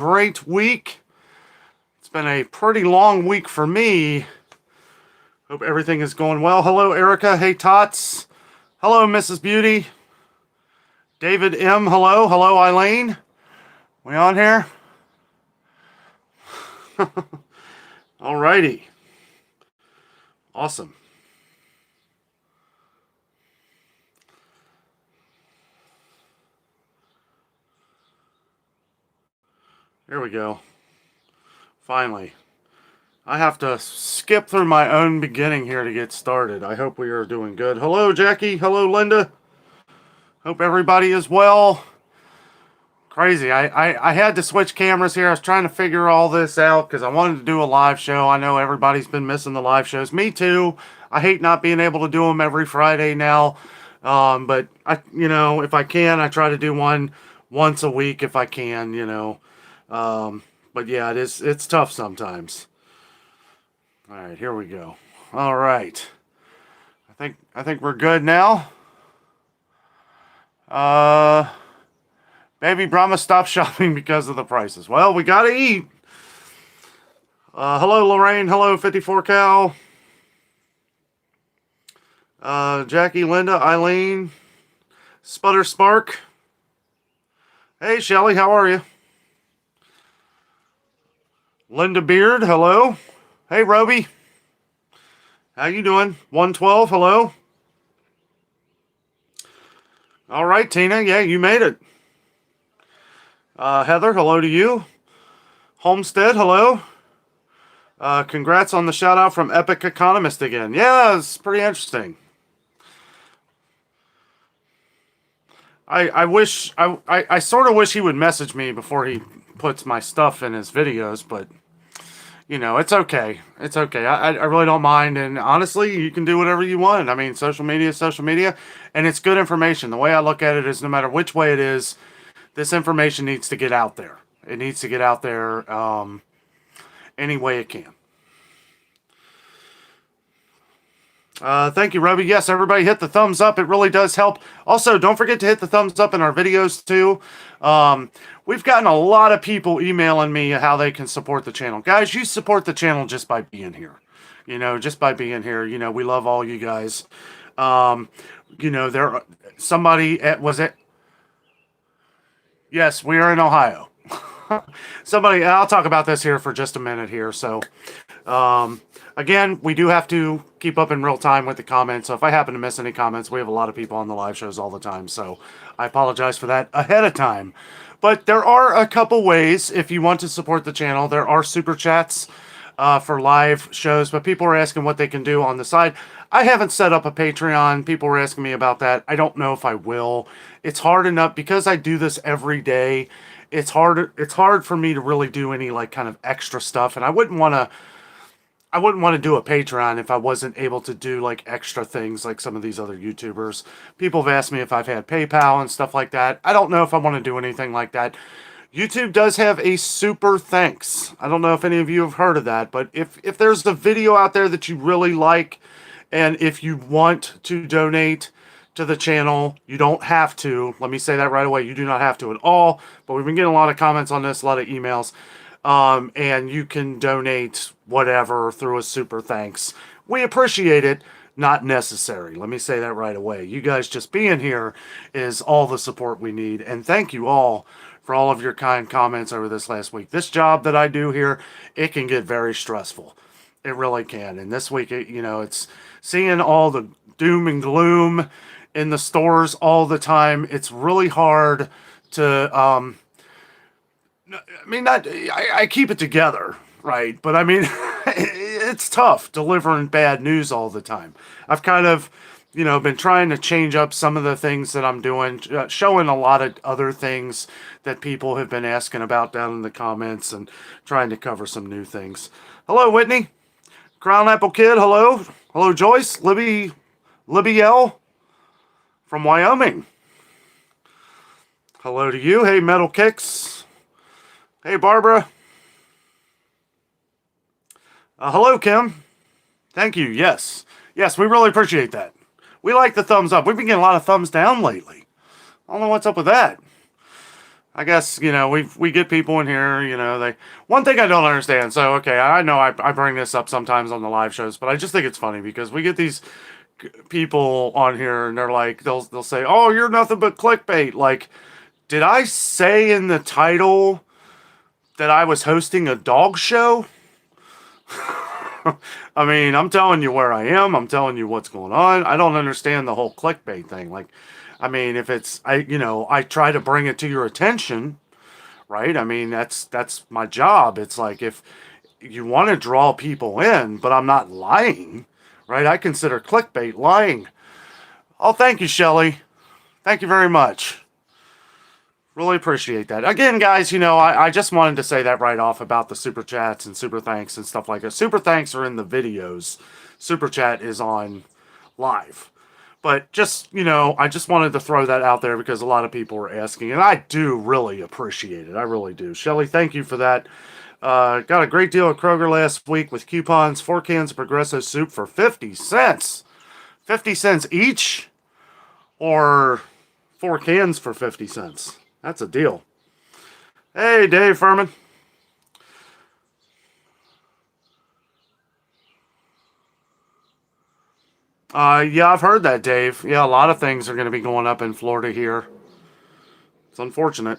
great week. It's been a pretty long week for me. Hope everything is going well. Hello, Erica. Hey, Tots. Hello, Mrs. Beauty. David M. Hello. Hello, Eileen. We on here? Alrighty. Awesome. Here we go. Finally. I have to skip through my own beginning here to get started. I hope we are doing good. Hello, Jackie. Hello, Linda. Hope everybody is well. Crazy. I had to switch cameras here. I was trying to figure all this out because I wanted to do a live show. I know everybody's been missing the live shows. Me too. I hate not being able to do them every Friday now. But if I can, I try to do one once a week if I can, but yeah, it's tough sometimes. All right, here we go. All right. I think we're good now. Baby Brahma stopped shopping because of the prices. Well, we gotta eat. Hello, Lorraine. Hello, 54 Cal. Jackie, Linda, Eileen, Sputter Spark. Hey, Shelly, how are you? Linda Beard, hello. Hey, Roby. How you doing? 112, hello. All right, Tina. Yeah, you made it. Heather, hello to you. Homestead, hello. Congrats on the shout out from Epic Economist again. Yeah, it's pretty interesting. I sort of wish he would message me before he puts my stuff in his videos, but it's okay. It's okay. I really don't mind, and honestly, you can do whatever you want. I mean, social media is social media, and it's good information. The way I look at it is no matter which way it is, this information needs to get out there. It needs to get out there any way it can. Thank you, Roby. Yes, everybody hit the thumbs up. It really does help. Also, don't forget to hit the thumbs up in our videos, too. We've gotten a lot of people emailing me how they can support the channel. Guys, you support the channel just by being here. Just by being here. We love all you guys. Was it? Yes, we are in Ohio. I'll talk about this here for just a minute here. So, again, we do have to keep up in real time with the comments. So if I happen to miss any comments, we have a lot of people on the live shows all the time. So I apologize for that ahead of time. But there are a couple ways if you want to support the channel. There are super chats for live shows, but people are asking what they can do on the side. I haven't set up a Patreon. People were asking me about that. I don't know if I will. It's hard enough because I do this every day. It's hard for me to really do any kind of extra stuff, and I wouldn't want to do a Patreon if I wasn't able to do extra things like some of these other YouTubers. People have asked me if I've had PayPal and stuff like that. I don't know if I want to do anything like that. YouTube does have a super thanks. I don't know if any of you have heard of that, but if there's a video out there that you really like, and if you want to donate to the channel, you don't have to. Let me say that right away. You do not have to at all, but we've been getting a lot of comments on this, a lot of emails. And you can donate whatever through a super thanks. We appreciate it, not necessary. Let me say that right away. You guys just being here is all the support we need. And thank you all for all of your kind comments over this last week. This job that I do here, it can get very stressful. It really can. And this week, it's seeing all the doom and gloom in the stores all the time. It's really hard to, I keep it together, right? But I mean, it's tough delivering bad news all the time. I've kind of, been trying to change up some of the things that I'm doing, showing a lot of other things that people have been asking about down in the comments and trying to cover some new things. Hello, Whitney. Crown Apple Kid, hello. Hello, Joyce. Libby L. from Wyoming. Hello to you. Hey, Metal Kicks. Hey, Barbara. Hello, Kim. Thank you. Yes, we really appreciate that. We like the thumbs up. We've been getting a lot of thumbs down lately. I don't know what's up with that. I guess, we get people in here, one thing I don't understand. So, okay, I know I bring this up sometimes on the live shows, but I just think it's funny because we get these people on here and they're like, they'll say, "Oh, you're nothing but clickbait." Like, did I say in the title that I was hosting a dog show? I mean, I'm telling you where I am. I'm telling you what's going on. I don't understand the whole clickbait thing. Like, I mean, if it's I try to bring it to your attention, right? I mean, that's my job. It's like if you want to draw people in, but I'm not lying, right? I consider clickbait lying. Oh, thank you, Shelly. Thank you very much. Really appreciate that. Again, guys, I just wanted to say that right off about the super chats and super thanks and stuff like that. Super thanks are in the videos. Super chat is on live. But just, I just wanted to throw that out there because a lot of people were asking, and I do really appreciate it. I really do. Shelly, thank you for that. Got a great deal at Kroger last week with coupons. 4 cans of Progresso soup for 50 cents. 50 cents each? Or 4 cans for 50 cents? That's a deal. Hey, Dave Furman. Yeah, I've heard that, Dave. Yeah, a lot of things are going to be going up in Florida here. It's unfortunate.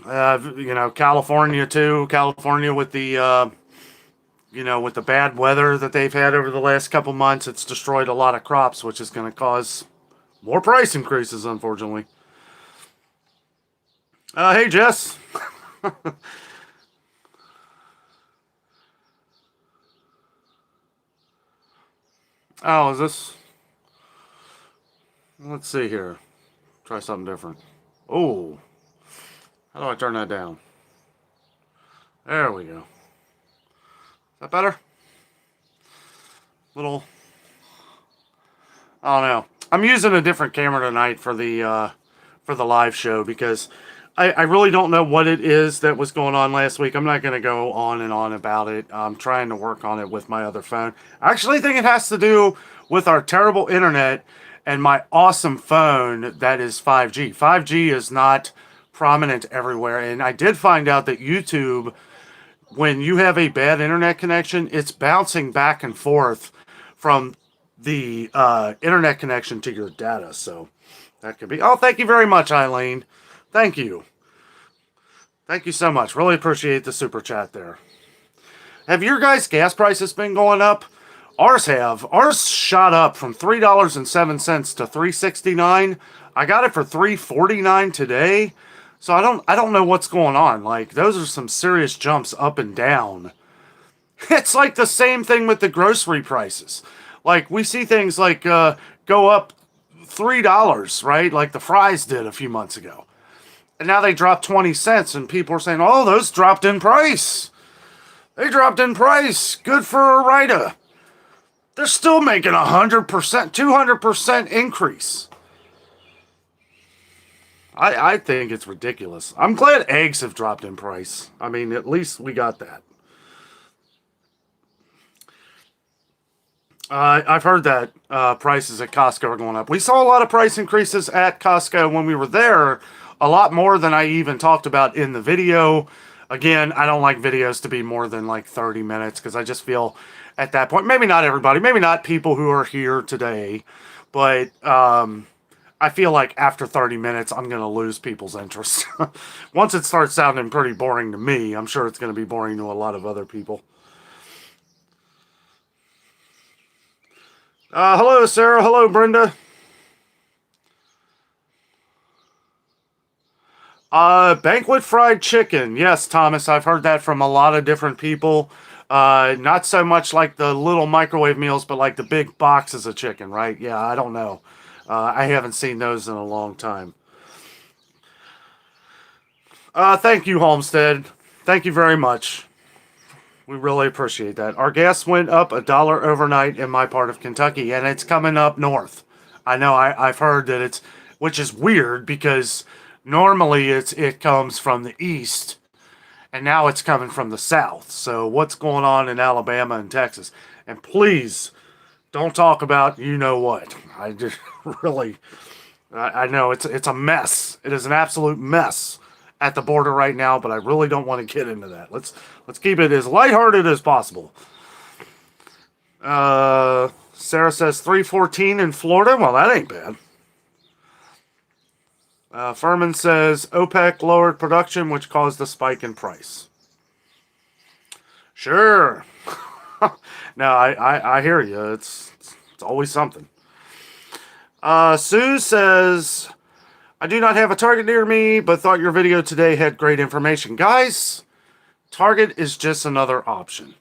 California too. California with the, with the bad weather that they've had over the last couple months, it's destroyed a lot of crops, which is going to cause more price increases, unfortunately. Hey, Jess. Oh, is this? Let's see here. Try something different. Oh, how do I turn that down? There we go. Is that better? Little. I don't know. I'm using a different camera tonight for the live show because I really don't know what it is that was going on last week. I'm not going to go on and on about it. I'm trying to work on it with my other phone. I actually think it has to do with our terrible internet and my awesome phone that is 5G. 5G is not prominent everywhere. And I did find out that YouTube, when you have a bad internet connection, it's bouncing back and forth from the internet connection to your data. So that could be. Oh, thank you very much, Eileen. Thank you. Thank you so much. Really appreciate the super chat there. Have your guys' gas prices been going up? Ours have. Ours shot up from $3.07 to $3.69. I got it for $3.49 today. So I don't know what's going on. Like, those are some serious jumps up and down. It's like the same thing with the grocery prices. Like, we see things like go up $3, right? Like the fries did a few months ago. And now they dropped 20 cents, and people are saying, "Oh, those dropped in price. They dropped in price. Good for a writer." They're still making 100%, 200% increase. I think it's ridiculous. I'm glad eggs have dropped in price. I mean, at least we got that. I've heard that prices at Costco are going up. We saw a lot of price increases at Costco when we were there, a lot more than I even talked about in the video. Again, I don't like videos to be more than like 30 minutes because I just feel at that point, maybe not everybody, maybe not people who are here today, but I feel like after 30 minutes, I'm going to lose people's interest. Once it starts sounding pretty boring to me, I'm sure it's going to be boring to a lot of other people. Hello, Sarah. Hello, Brenda. Banquet fried chicken. Yes, Thomas, I've heard that from a lot of different people. Not so much like the little microwave meals, but like the big boxes of chicken, right? Yeah, I don't know. I haven't seen those in a long time. Thank you, Homestead. Thank you very much. We really appreciate that. Our gas went up $1 overnight in my part of Kentucky, and it's coming up north. I know I've heard that it's, which is weird because normally it comes from the east, and now it's coming from the south. So what's going on in Alabama and Texas? And please don't talk about you know what. I just really I know it's a mess. It is an absolute mess at the border right now, but I really don't want to get into that. Let's keep it as lighthearted as possible. Sarah says 314 in Florida. Well, that ain't bad. Furman says OPEC lowered production, which caused the spike in price. Sure. No, I hear you. It's always something. Sue says, I do not have a Target near me, but thought your video today had great information. Guys, Target is just another option.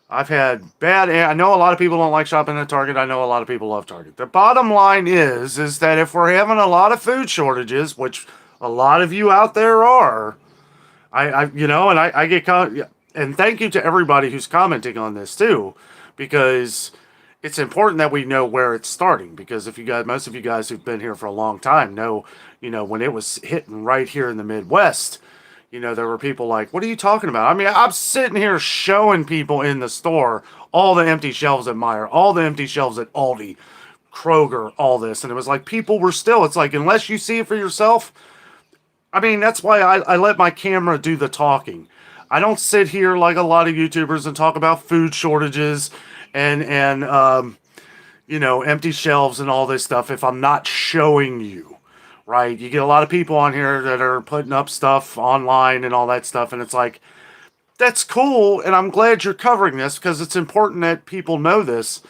I've had I know a lot of people don't like shopping at Target. I know a lot of people love Target. The bottom line is that if we're having a lot of food shortages, which a lot of you out there are, I get and thank you to everybody who's commenting on this too, because it's important that we know where it's starting. Because if you guys, most of you guys who've been here for a long time know, when it was hitting right here in the Midwest, there were people like, what are you talking about? I mean, I'm sitting here showing people in the store all the empty shelves at Meijer, all the empty shelves at Aldi, Kroger, all this. And it was like people were still, it's like, unless you see it for yourself, I mean, that's why I let my camera do the talking. I don't sit here like a lot of YouTubers and talk about food shortages and empty shelves and all this stuff if I'm not showing you. Right? You get a lot of people on here that are putting up stuff online and all that stuff, and it's like, that's cool, and I'm glad you're covering this because it's important that people know this,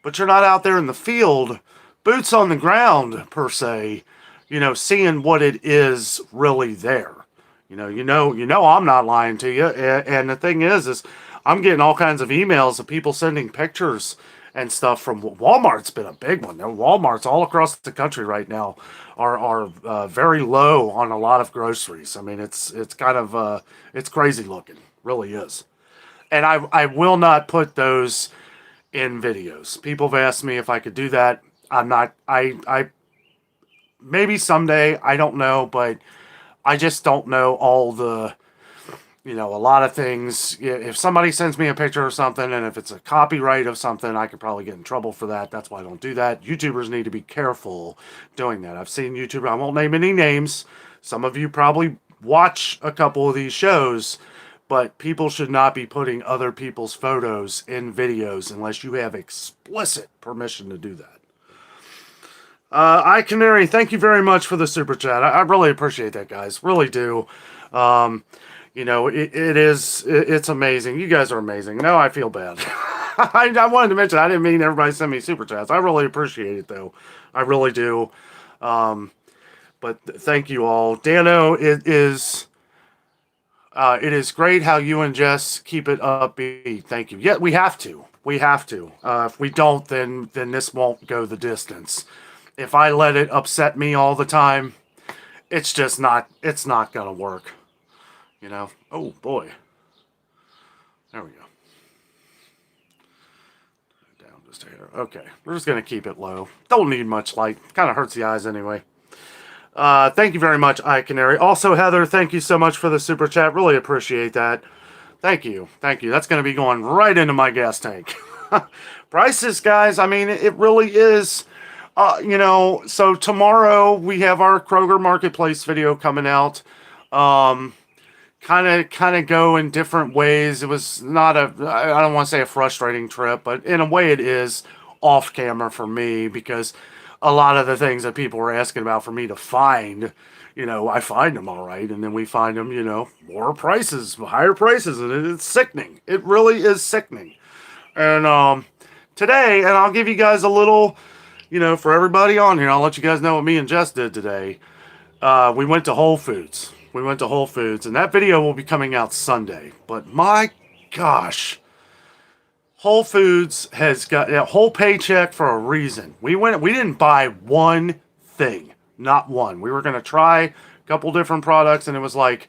but you're not out there in the field, boots on the ground, per se, seeing what it is really there. I'm not lying to you, and the thing is I'm getting all kinds of emails of people sending pictures and stuff from Walmart's been a big one. Walmart's all across the country right now are very low on a lot of groceries. I mean, it's kind of it's crazy looking, really is. And I will not put those in videos. People have asked me if I could do that. I'm not. I maybe someday, I don't know, but I just don't know all the. A lot of things, if somebody sends me a picture of something and if it's a copyright of something, I could probably get in trouble for that. That's why I don't do that. YouTubers need to be careful doing that. I've seen YouTubers, I won't name any names. Some of you probably watch a couple of these shows, but people should not be putting other people's photos in videos unless you have explicit permission to do that. iCanary, thank you very much for the super chat. I really appreciate that, guys. Really do. It's amazing. You guys are amazing. No, I feel bad. I wanted to mention, I didn't mean everybody send me super chats. I really appreciate it, though. I really do. But thank you all. Danno, it is great how you and Jess keep it upbeat. Thank you. Yeah, we have to. We have to. If we don't, then this won't go the distance. If I let it upset me all the time, it's not going to work. Oh boy. There we go. Down just a hair. Okay, we're just going to keep it low. Don't need much light. Kind of hurts the eyes anyway. Thank you very much, iCanary. Also, Heather, thank you so much for the super chat. Really appreciate that. Thank you. Thank you. That's going to be going right into my gas tank. Prices, guys, I mean, it really is. So tomorrow we have our Kroger Marketplace video coming out. Kind of go in different ways. It was not I don't want to say a frustrating trip, but in a way it is off camera for me because a lot of the things that people were asking about for me to find, I find them all right. And then we find them, more prices, higher prices. And it's sickening. It really is sickening. And today, and I'll give you guys a little, for everybody on here, I'll let you guys know what me and Jess did today. We went to Whole Foods. And that video will be coming out Sunday. But my gosh, Whole Foods has got a whole paycheck for a reason. We didn't buy one thing, not one. We were going to try a couple different products, and it was like,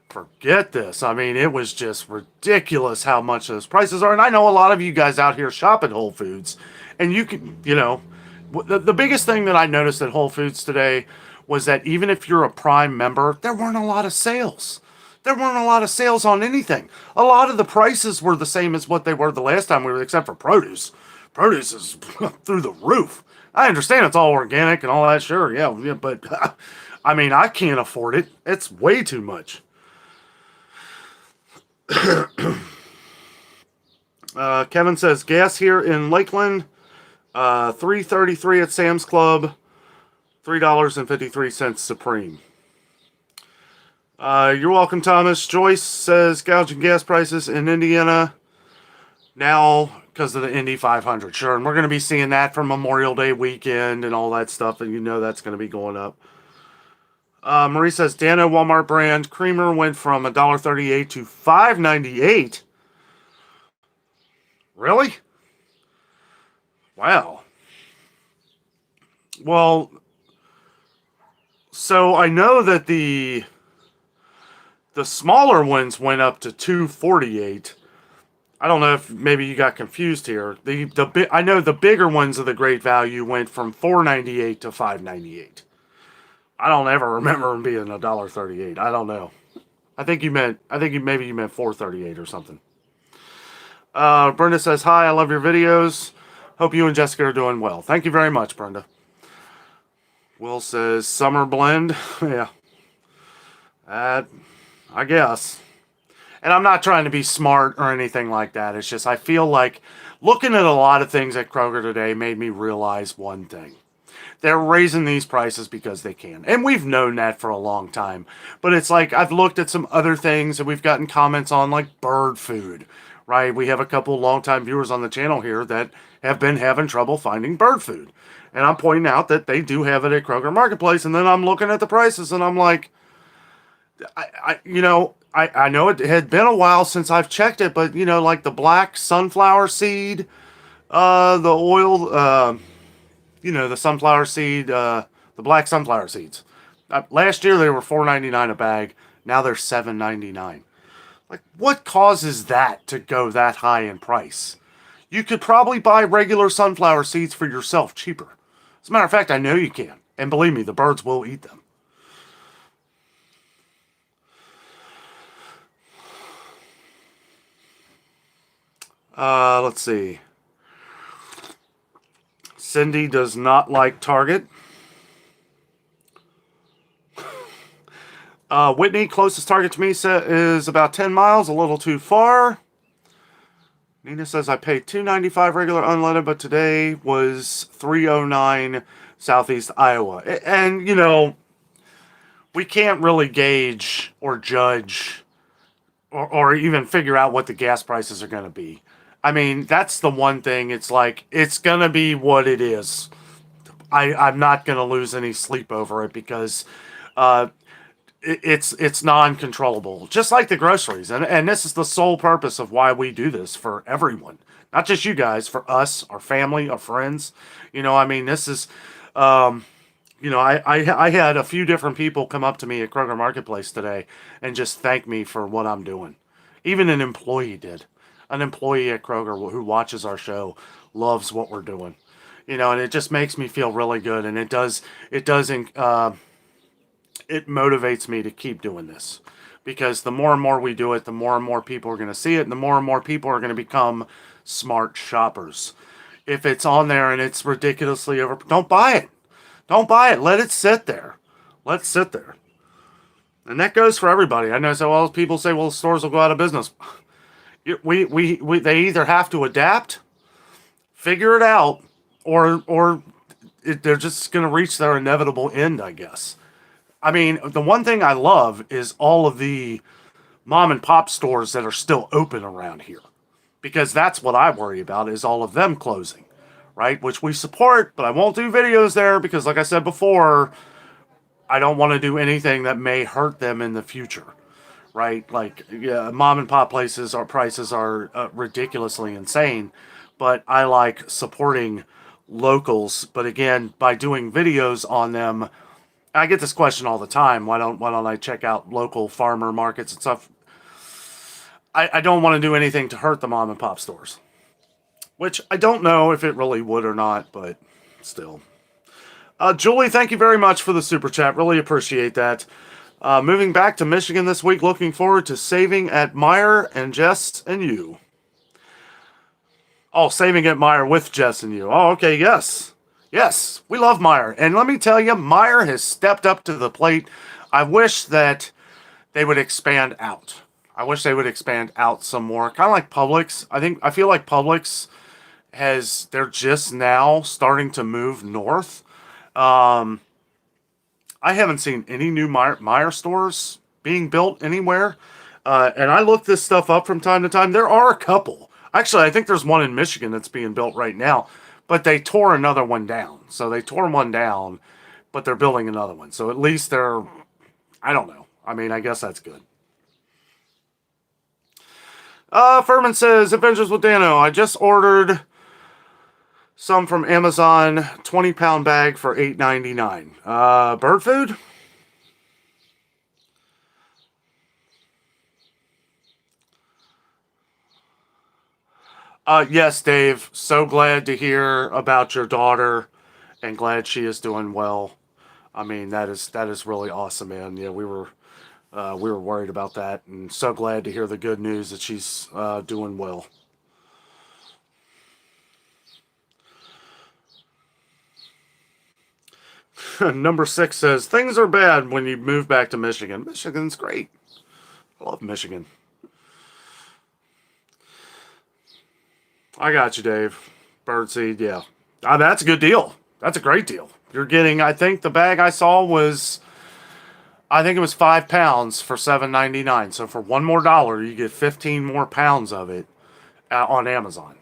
forget this. I mean, it was just ridiculous how much those prices are. And I know a lot of you guys out here shop at Whole Foods, and you can, the biggest thing that I noticed at Whole Foods today was that even if you're a Prime member, there weren't a lot of sales. There weren't a lot of sales on anything. A lot of the prices were the same as what they were the last time we were, except for produce. Produce is through the roof. I understand it's all organic and all that, sure, yeah, but I mean, I can't afford it. It's way too much. Kevin says gas here in Lakeland, $3.33 at Sam's Club, $3.53 Supreme. You're welcome, Thomas. Joyce says gouging gas prices in Indiana now because of the Indy 500. Sure, and we're going to be seeing that for Memorial Day weekend and all that stuff, and you know that's going to be going up. Marie says Danno Walmart brand creamer went from $1.38 to $5.98. Really? Wow. Well, so I know that the smaller ones went up to $2.48. I don't know if maybe you got confused here. I know the bigger ones of the great value went from $4.98 to $5.98. I don't ever remember them being $1.38. I don't know. I think you meant $4.38 or something. Brenda says, hi, I love your videos. Hope you and Jessica are doing well. Thank you very much, Brenda. Will says, summer blend. Yeah. I guess. And I'm not trying to be smart or anything like that. It's just I feel like looking at a lot of things at Kroger today made me realize one thing. They're raising these prices because they can. And we've known that for a long time. But it's like I've looked at some other things that we've gotten comments on, like bird food, right? We have a couple longtime viewers on the channel here that have been having trouble finding bird food. And I'm pointing out that they do have it at Kroger Marketplace. And then I'm looking at the prices and I'm like, I know it had been a while since I've checked it, but, like the black sunflower seed, the oil, the sunflower seed, the black sunflower seeds. Last year they were $4.99 a bag. Now they're $7.99. Like, what causes that to go that high in price? You could probably buy regular sunflower seeds for yourself cheaper. As a matter of fact, I know you can. And believe me, the birds will eat them. Let's see. Cindy does not like Target. Whitney, closest Target to me, is about 10 miles, a little too far. Nina says, I paid $2.95 regular unleaded, but today was $3.09 Southeast Iowa. And, we can't really gauge or judge or even figure out what the gas prices are going to be. I mean, that's the one thing. It's like, it's going to be what it is. I'm not going to lose any sleep over it because it's non-controllable. Just like the groceries. And this is the sole purpose of why we do this for everyone. Not just you guys, for us, our family, our friends. This is... I had a few different people come up to me at Kroger Marketplace today and just thank me for what I'm doing. Even an employee did. An employee at Kroger who watches our show loves what we're doing. And it just makes me feel really good. And it motivates me to keep doing this. Because the more and more we do it, the more and more people are going to see it, and the more people are going to become smart shoppers. If it's on there and it's ridiculously don't buy it. Don't buy it. Let it sit there. Let it sit there. And that goes for everybody. I know people say, well, stores will go out of business. They either have to adapt, figure it out, or they're just going to reach their inevitable end, I guess. I mean, the one thing I love is all of the mom and pop stores that are still open around here. Because that's what I worry about, is all of them closing. Right? Which we support, but I won't do videos there because, like I said before, I don't want to do anything that may hurt them in the future. Right? Like, mom and pop prices are ridiculously insane, but I like supporting locals. But again, by doing videos on them, I get this question all the time. Why don't I check out local farmer markets and stuff? I don't want to do anything to hurt the mom and pop stores. Which I don't know if it really would or not, but still. Julie, thank you very much for the super chat. Really appreciate that. Moving back to Michigan this week. Looking forward to saving at Meyer and Jess and you. Oh, saving at Meyer with Jess and you. Oh, okay, yes. Yes, we love Meijer. And let me tell you, Meijer has stepped up to the plate. I wish that they would expand out. I wish they would expand out some more. Kind of like Publix. I feel like Publix they're just now starting to move north. Um, I haven't seen any new Meijer stores being built anywhere. And I look this stuff up from time to time. There are a couple. Actually, I think there's one in Michigan that's being built right now, but they tore another one down. So they tore one down, but they're building another one. So at least I don't know. I mean, I guess that's good. Furman says, Adventures with Danno. I just ordered some from Amazon, 20-pound bag for $8.99. Bird food? Yes, Dave. So glad to hear about your daughter and glad she is doing well. I mean, that is really awesome, man. Yeah, we were worried about that and so glad to hear the good news that she's doing well. Number 6 says, things are bad when you move back to Michigan. Michigan's great. I love Michigan. I got you, Dave. Birdseed, yeah. That's a good deal. That's a great deal. You're getting, I think the bag I saw was, I think it was 5 pounds for $7.99. So for $1 more, you get 15 more pounds of it on Amazon.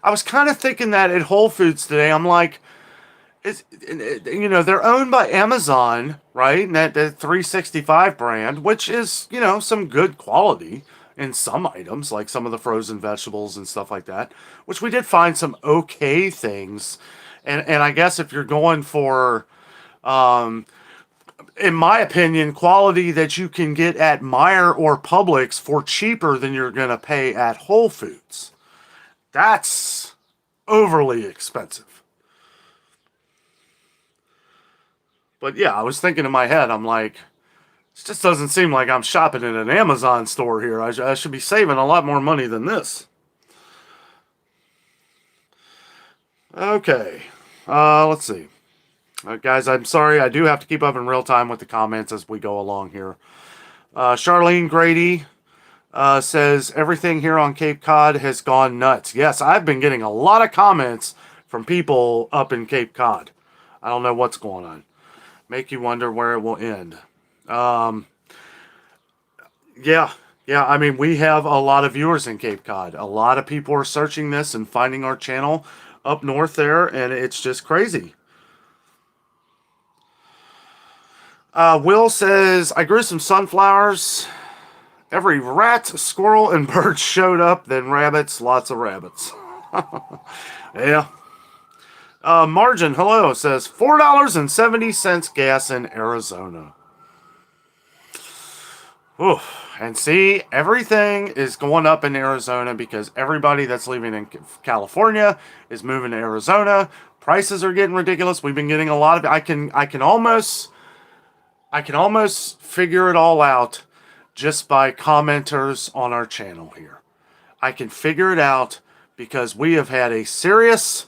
I was kind of thinking that at Whole Foods today. I'm like, they're owned by Amazon, right? And that 365 brand, which is, some good quality in some items, like some of the frozen vegetables and stuff like that, which we did find some okay things. And I guess if you're going for, in my opinion, quality that you can get at Meijer or Publix for cheaper than you're going to pay at Whole Foods, that's overly expensive. But yeah, I was thinking in my head, I'm like, it just doesn't seem like I'm shopping in an Amazon store here. I should be saving a lot more money than this. Okay, let's see. Guys, I'm sorry. I do have to keep up in real time with the comments as we go along here. Charlene Grady says, everything here on Cape Cod has gone nuts. Yes, I've been getting a lot of comments from people up in Cape Cod. I don't know what's going on. Make you wonder where it will end. Yeah, yeah. I mean, we have a lot of viewers in Cape Cod. A lot of people are searching this and finding our channel up north there, and it's just crazy. Will says, I grew some sunflowers. Every rat, squirrel, and bird showed up, then rabbits, lots of rabbits. Yeah. Margin, hello, says $4.70 gas in Arizona. Ooh. And see, everything is going up in Arizona because everybody that's living in California is moving to Arizona. Prices are getting ridiculous. We've been getting a lot of, I can almost figure it all out just by commenters on our channel here. I can figure it out because we have had a serious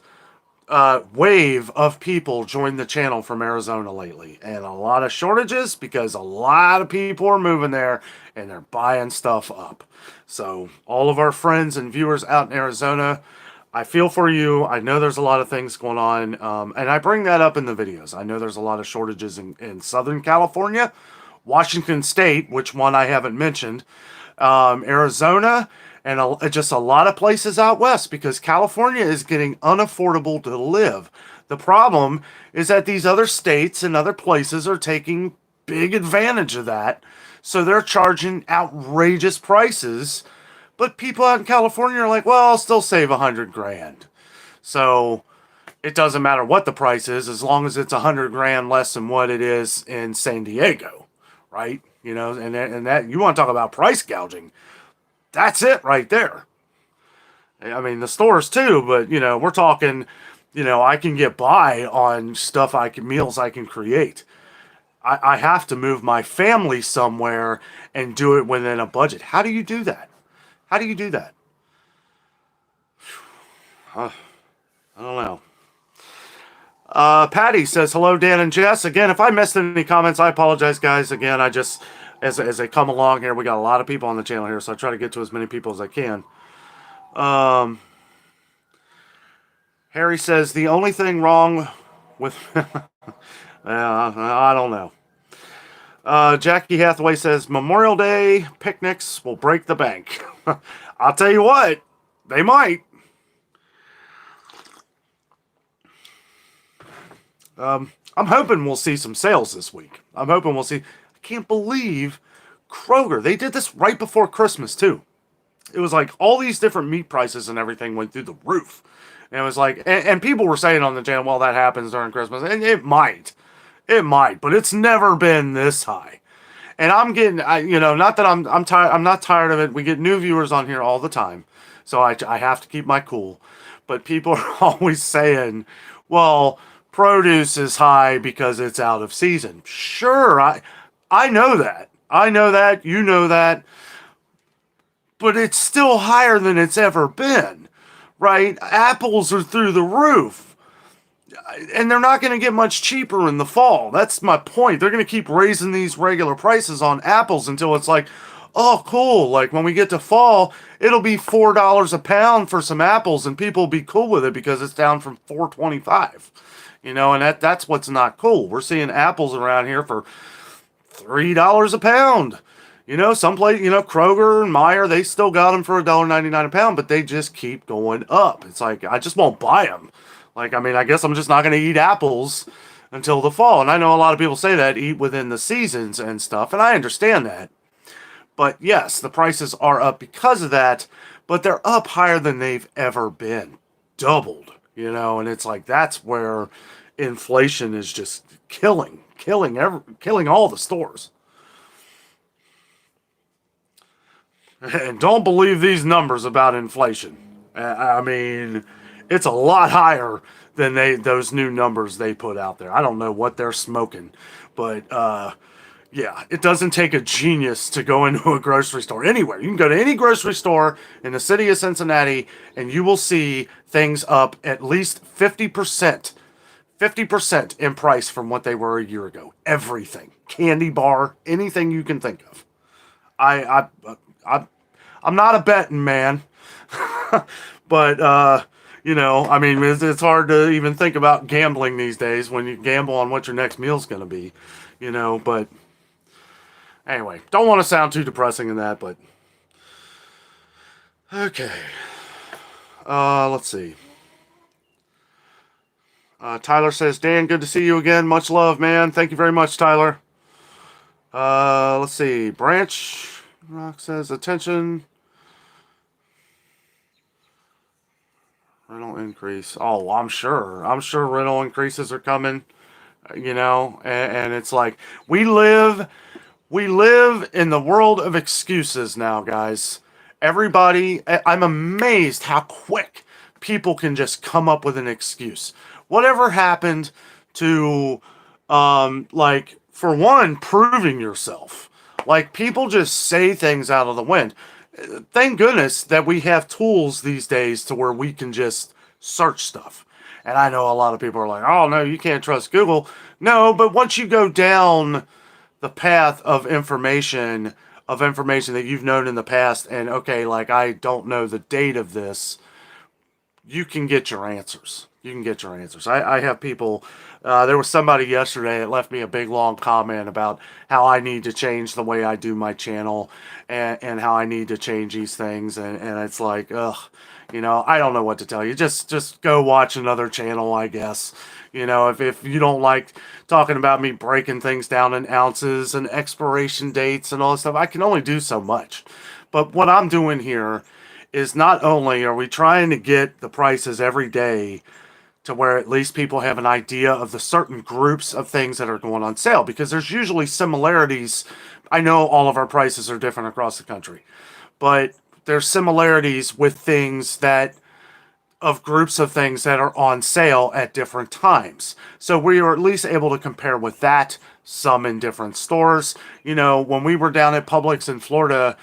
wave of people join the channel from Arizona lately, and a lot of shortages because a lot of people are moving there and they're buying stuff up. So all of our friends and viewers out in Arizona, I feel for you. I know there's a lot of things going on, and I bring that up in the videos. I know there's a lot of shortages in Southern California, Washington State, which one I haven't mentioned, Arizona, and just a lot of places out west because California is getting unaffordable to live. The problem is that these other states and other places are taking big advantage of that. So they're charging outrageous prices. But people out in California are like, well, I'll still save $100,000. So it doesn't matter what the price is as long as it's $100,000 less than what it is in San Diego, right? And that you want to talk about price gouging. That's it right there. I mean, the stores too, but we're talking, I can get by on stuff meals I can create. I have to move my family somewhere and do it within a budget. How do you do that? How do you do that? I don't know. Patty says, hello, Dan and Jess. Again, if I missed any comments, I apologize, guys. Again, I just, as they come along here, we got a lot of people on the channel here, so I try to get to as many people as I can. Harry says, the only thing wrong with... I don't know. Jackie Hathaway says, Memorial Day picnics will break the bank. I'll tell you what, they might. I'm hoping we'll see some sales this week. I'm hoping we'll see. I can't believe Kroger. They did this right before Christmas, too. It was like all these different meat prices and everything went through the roof. And it was like, and people were saying on the channel, well, that happens during Christmas. And it might. It might, but it's never been this high. And I'm getting, not that I'm tired. I'm not tired of it. We get new viewers on here all the time, so I have to keep my cool. But people are always saying, "Well, produce is high because it's out of season." Sure, I know that. I know that. You know that. But it's still higher than it's ever been, right? Apples are through the roof. And they're not going to get much cheaper in the fall. That's my point. They're going to keep raising these regular prices on apples until it's like, oh, cool. Like when we get to fall, it'll be $4 a pound for some apples, and people will be cool with it because it's down from $4.25. And that's what's not cool. We're seeing apples around here for $3 a pound. Someplace, Kroger and Meijer, they still got them for $1.99 a pound, but they just keep going up. It's like, I just won't buy them. I guess I'm just not going to eat apples until the fall. And I know a lot of people say that, eat within the seasons and stuff, and I understand that. But yes, the prices are up because of that, but they're up higher than they've ever been. Doubled, and it's like that's where inflation is just killing all the stores. And don't believe these numbers about inflation. It's a lot higher than those new numbers they put out there. I don't know what they're smoking, but yeah, it doesn't take a genius to go into a grocery store anywhere. You can go to any grocery store in the city of Cincinnati, and you will see things up at least 50%. 50% in price from what they were a year ago. Everything, candy bar, anything you can think of. I'm not a betting man, but. It's hard to even think about gambling these days when you gamble on what your next meal's going to be, but anyway, don't want to sound too depressing in that, but okay. Let's see. Tyler says, Dan, good to see you again. Much love, man. Thank you very much, Tyler. Let's see. Branch Rock says, attention. Rental increase. Oh, I'm sure rental increases are coming, and it's like we live in the world of excuses now, guys. Everybody, I'm amazed how quick people can just come up with an excuse. Whatever happened to, for one, proving yourself? Like, people just say things out of the wind. Thank goodness that we have tools these days to where we can just search stuff. And I know a lot of people are like, oh, no, you can't trust Google. No, but once you go down the path of information that you've known in the past, and okay, like I don't know the date of this, you can get your answers. I have people, there was somebody yesterday that left me a big long comment about how I need to change the way I do my channel and how I need to change these things. And it's like, ugh, I don't know what to tell you. Just go watch another channel, I guess. If you don't like talking about me breaking things down in ounces and expiration dates and all this stuff, I can only do so much. But what I'm doing here is not only are we trying to get the prices every day to where at least people have an idea of the certain groups of things that are going on sale, because there's usually similarities. I know all of our prices are different across the country, but there's similarities with things of groups of things that are on sale at different times. So we are at least able to compare with that, some in different stores. When we were down at Publix in Florida,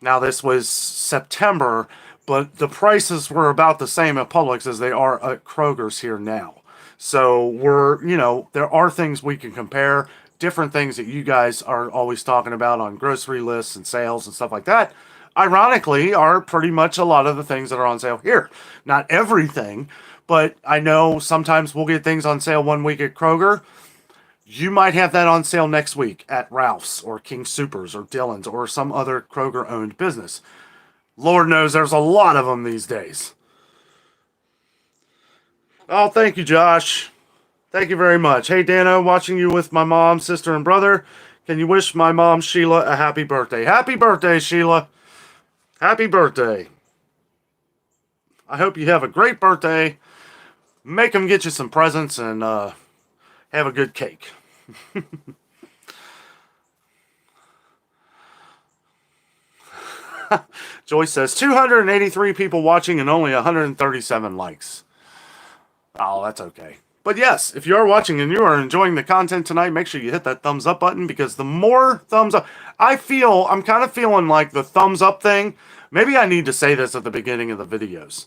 now this was September, but the prices were about the same at Publix as they are at Kroger's here now. So there are things we can compare, different things that you guys are always talking about on grocery lists and sales and stuff like that. Ironically, are pretty much a lot of the things that are on sale here. Not everything, but I know sometimes we'll get things on sale one week at Kroger. You might have that on sale next week at Ralph's or King Soopers or Dillon's or some other Kroger owned business. Lord knows there's a lot of them these days. Oh, thank you, Josh. Thank you very much. Hey, Danno, watching you with my mom, sister, and brother. Can you wish my mom, Sheila, a happy birthday? Happy birthday, Sheila. Happy birthday. I hope you have a great birthday. Make them get you some presents and have a good cake. Joyce says 283 people watching and only 137 likes. Oh, that's okay. But yes, if you are watching and you are enjoying the content tonight, make sure you hit that thumbs up button, because the more thumbs up, I'm kind of feeling like the thumbs up thing. Maybe I need to say this at the beginning of the videos.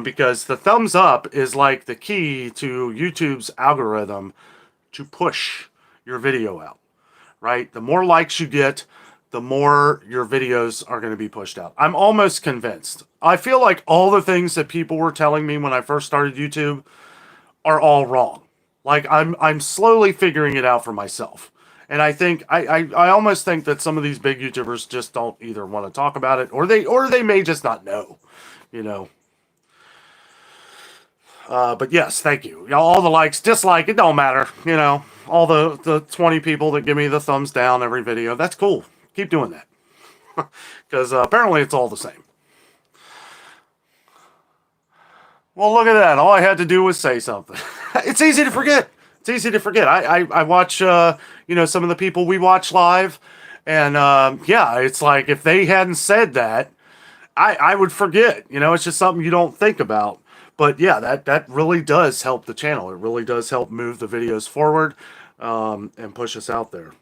Because the thumbs up is like the key to YouTube's algorithm to push your video out, right? The more likes you get, the more your videos are going to be pushed out. I'm almost convinced. I feel like all the things that people were telling me when I first started YouTube are all wrong. Like I'm slowly figuring it out for myself. And I think I almost think that some of these big YouTubers just don't either want to talk about it, or they may just not know, you know. But yes, thank you. All the likes, dislike, it don't matter. You know, all the 20 people that give me the thumbs down every video, that's cool. Keep doing that. Because apparently it's all the same. Well, look at that. All I had to do was say something. It's easy to forget. It's easy to forget. I watch, some of the people we watch live. And, it's like if they hadn't said that, I would forget. You know, it's just something you don't think about. But yeah, that really does help the channel. It really does help move the videos forward and push us out there.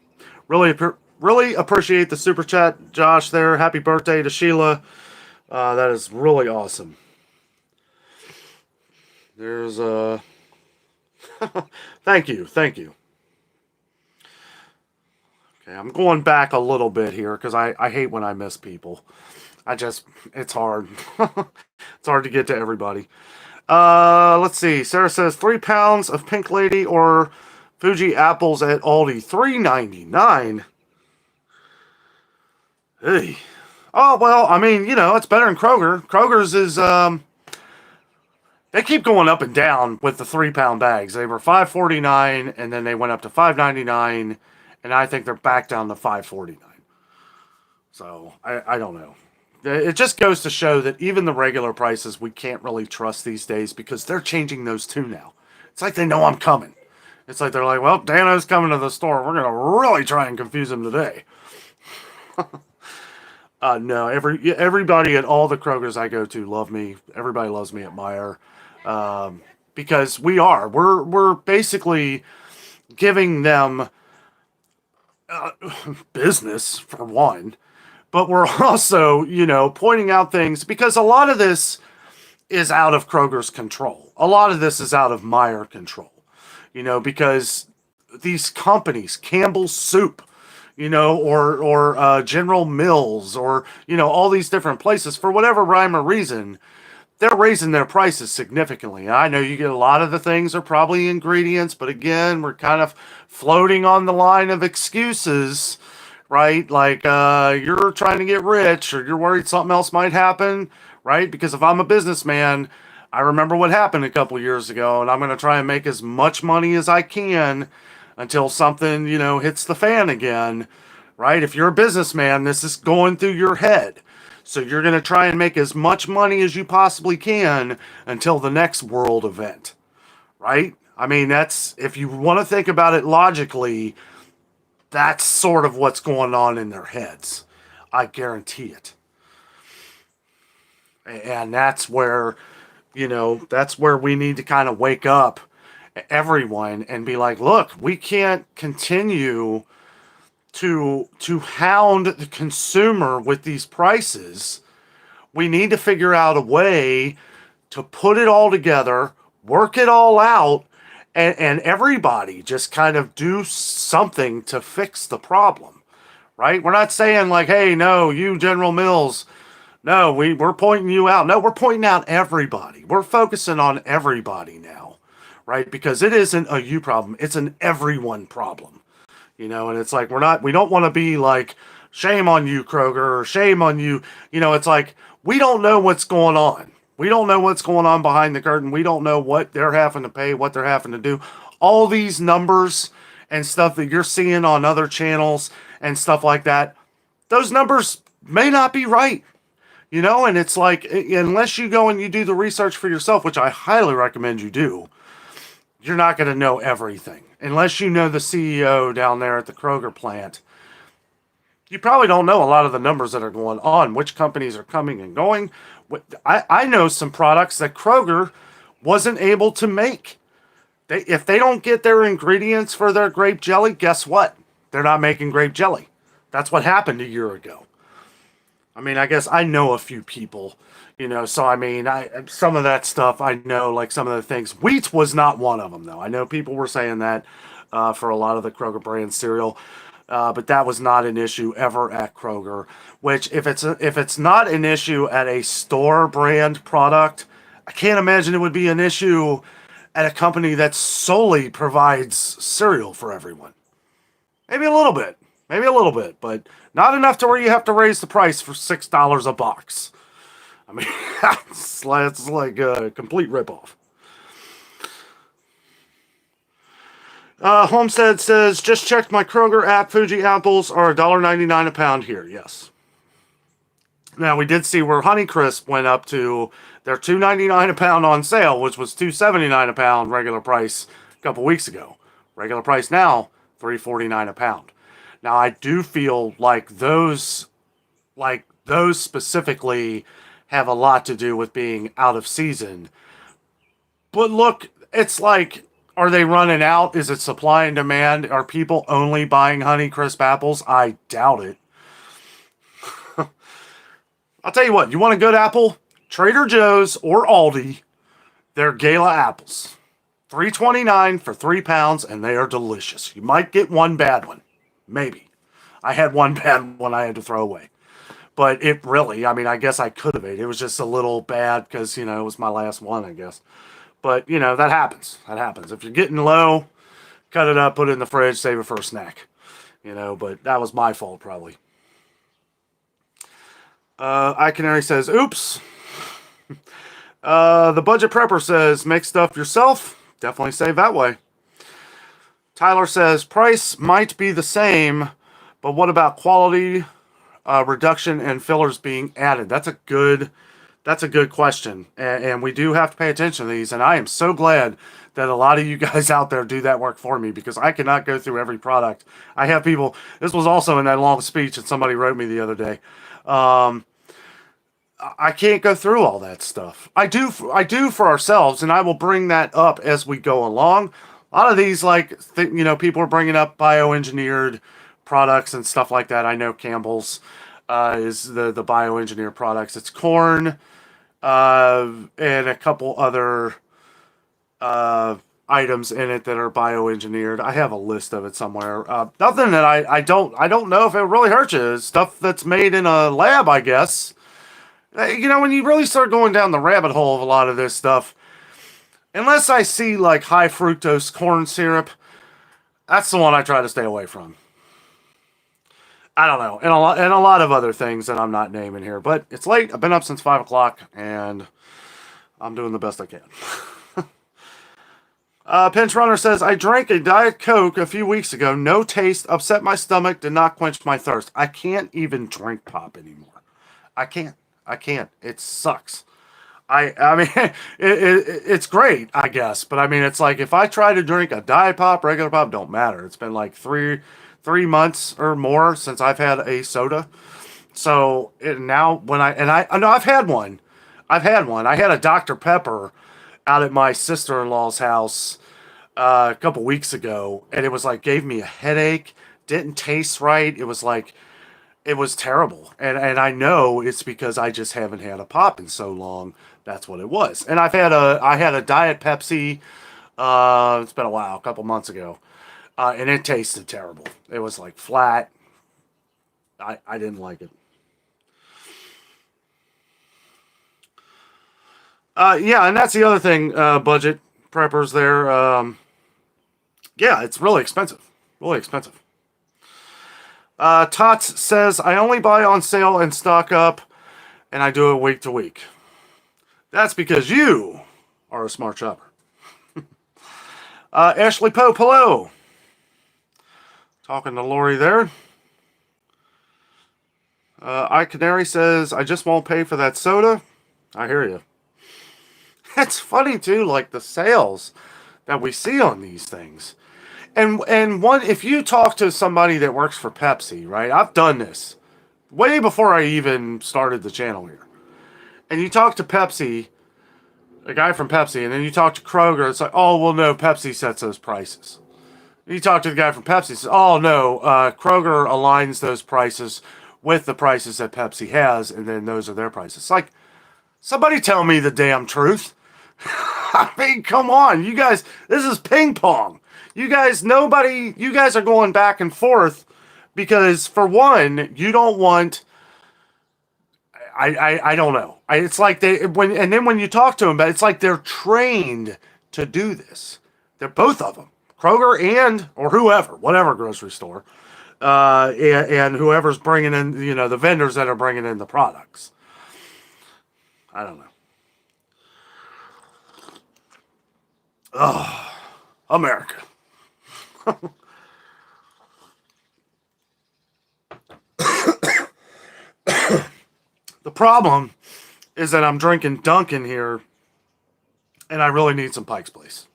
Really appreciate the super chat, Josh, there. Happy birthday to Sheila. That is really awesome. There's a... Thank you. Okay, I'm going back a little bit here because I hate when I miss people. It's hard. It's hard to get to everybody. Let's see. Sarah says 3 pounds of Pink Lady or Fuji apples at Aldi, $3.99. Hey. Oh, well, I mean, it's better than Kroger. Kroger's is, they keep going up and down with the 3-pound bags. They were $5.49, and then they went up to $5.99, and I think they're back down to $5.49. So, I don't know. It just goes to show that even the regular prices we can't really trust these days, because they're changing those too now. It's like they know I'm coming. It's like they're like, well, Danno's coming to the store. We're going to really try and confuse him today. No, everybody at all the Krogers I go to love me. Everybody loves me at Meijer. Because we're basically giving them business, for one. But we're also, pointing out things, because a lot of this is out of Kroger's control. A lot of this is out of Meijer control, because these companies, Campbell's Soup, or General Mills, or, all these different places, for whatever rhyme or reason, they're raising their prices significantly. I know you get a lot of the things are probably ingredients, but again, we're kind of floating on the line of excuses, right? Like, you're trying to get rich, or you're worried something else might happen, right? Because if I'm a businessman, I remember what happened a couple years ago, and I'm going to try and make as much money as I can until something, hits the fan again, right? If you're a businessman, this is going through your head. So you're going to try and make as much money as you possibly can until the next world event, right? I mean, if you want to think about it logically, that's sort of what's going on in their heads. I guarantee it. And that's where, that's where we need to kind of wake up everyone and be like, look, we can't continue to hound the consumer with these prices. We need to figure out a way to put it all together, work it all out, and everybody just kind of do something to fix the problem, right? We're not saying like, hey, no, you General Mills, no, we're pointing you out. No, we're pointing out everybody. We're focusing on everybody now, right? Because it isn't a you problem, it's an everyone problem. And it's like we don't want to be like, shame on you, Kroger, or shame on you. It's like we don't know what's going on. We don't know what's going on behind the curtain. We don't know what they're having to pay, what they're having to do. All these numbers and stuff that you're seeing on other channels and stuff like that, those numbers may not be right. And it's like, unless you go and you do the research for yourself, which I highly recommend you do, you're not going to know everything. Unless you know the CEO down there at the Kroger plant, you probably don't know a lot of the numbers that are going on, which companies are coming and going. I know some products that Kroger wasn't able to make. If they don't get their ingredients for their grape jelly, guess what? They're not making grape jelly. That's what happened a year ago. I mean, I guess I know a few people, so I mean, some of that stuff I know, like some of the things. Wheat was not one of them, though. I know people were saying that for a lot of the Kroger brand cereal, but that was not an issue ever at Kroger. Which, if it's not an issue at a store brand product, I can't imagine it would be an issue at a company that solely provides cereal for everyone. Maybe a little bit, but not enough to where you have to raise the price for $6 a box. I mean, it's like a complete ripoff. Homestead says, just checked my Kroger app. Fuji apples are $1.99 a pound here. Yes. Now, we did see where Honeycrisp went up to their $2.99 a pound on sale, which was $2.79 a pound regular price a couple weeks ago. Regular price now, $3.49 a pound. Now, I do feel like those specifically have a lot to do with being out of season. But look, it's like, are they running out? Is it supply and demand? Are people only buying Honeycrisp apples? I doubt it. I'll tell you what, you want a good apple? Trader Joe's or Aldi, they're Gala apples. $3.29 for 3 pounds, and they are delicious. You might get one bad one. Maybe. I had one bad one I had to throw away. But it really, I mean, I guess I could have ate it. It was just a little bad because, it was my last one, I guess. But, that happens. That happens. If you're getting low, cut it up, put it in the fridge, save it for a snack. But that was my fault, probably. iCanary says, oops. The Budget Prepper says, make stuff yourself. Definitely save that way. Tyler says, price might be the same, but what about quality reduction and fillers being added? That's a good question. And we do have to pay attention to these. And I am so glad that a lot of you guys out there do that work for me, because I cannot go through every product. I have people, this was also in that long speech that somebody wrote me the other day. I can't go through all that stuff. I do for ourselves, and I will bring that up as we go along. A lot of these, people are bringing up bioengineered products and stuff like that. I know Campbell's is the bioengineered products. It's corn and a couple other items in it that are bioengineered. I have a list of it somewhere. Nothing that I don't know if it really hurts you. It's stuff that's made in a lab, I guess. When you really start going down the rabbit hole of a lot of this stuff, unless I see like high fructose corn syrup, that's the one I try to stay away from. I don't know, and a lot of other things that I'm not naming here. But it's late. I've been up since 5 o'clock, and I'm doing the best I can. Pinch Runner says, I drank a Diet Coke a few weeks ago. No taste, upset my stomach, did not quench my thirst. I can't even drink pop anymore. I can't. It sucks. I mean, it's great, I guess. But I mean, it's like if I try to drink a Diet Pop, regular pop, don't matter. It's been like three months or more since I've had a soda. So now I know I've had one. I had a Dr. Pepper out at my sister-in-law's house a couple weeks ago, and it was like gave me a headache. Didn't taste right. It was like, it was terrible. And I know it's because I just haven't had a pop in so long. That's what it was. And I had a Diet Pepsi It's been a while, a couple months ago. And it tasted terrible. It was like flat. I didn't like it. Yeah, and that's the other thing, budget preppers there. Yeah, it's really expensive. Really expensive. Tots says, I only buy on sale and stock up, and I do it week to week. That's because you are a smart shopper. Ashley Pope, hello. Talking to Lori there. iCanary says, I just won't pay for that soda. I hear you. It's funny, too, like the sales that we see on these things. And one, if you talk to somebody that works for Pepsi, right? I've done this way before I even started the channel here. And you talk to Pepsi, a guy from Pepsi, and then you talk to Kroger, it's like, oh, well, no, Pepsi sets those prices. And you talk to the guy from Pepsi, says, oh, no, Kroger aligns those prices with the prices that Pepsi has, and then those are their prices. It's like, somebody tell me the damn truth. I mean, come on, you guys, this is ping pong. You guys are going back and forth because, for one, you don't want, I don't know. It's like when you talk to them, but it's like they're trained to do this. They're both of them, Kroger or whoever, whatever grocery store, and whoever's bringing in, the vendors that are bringing in the products. I don't know. Oh, America. The problem is that I'm drinking Dunkin' here, and I really need some Pike's Place.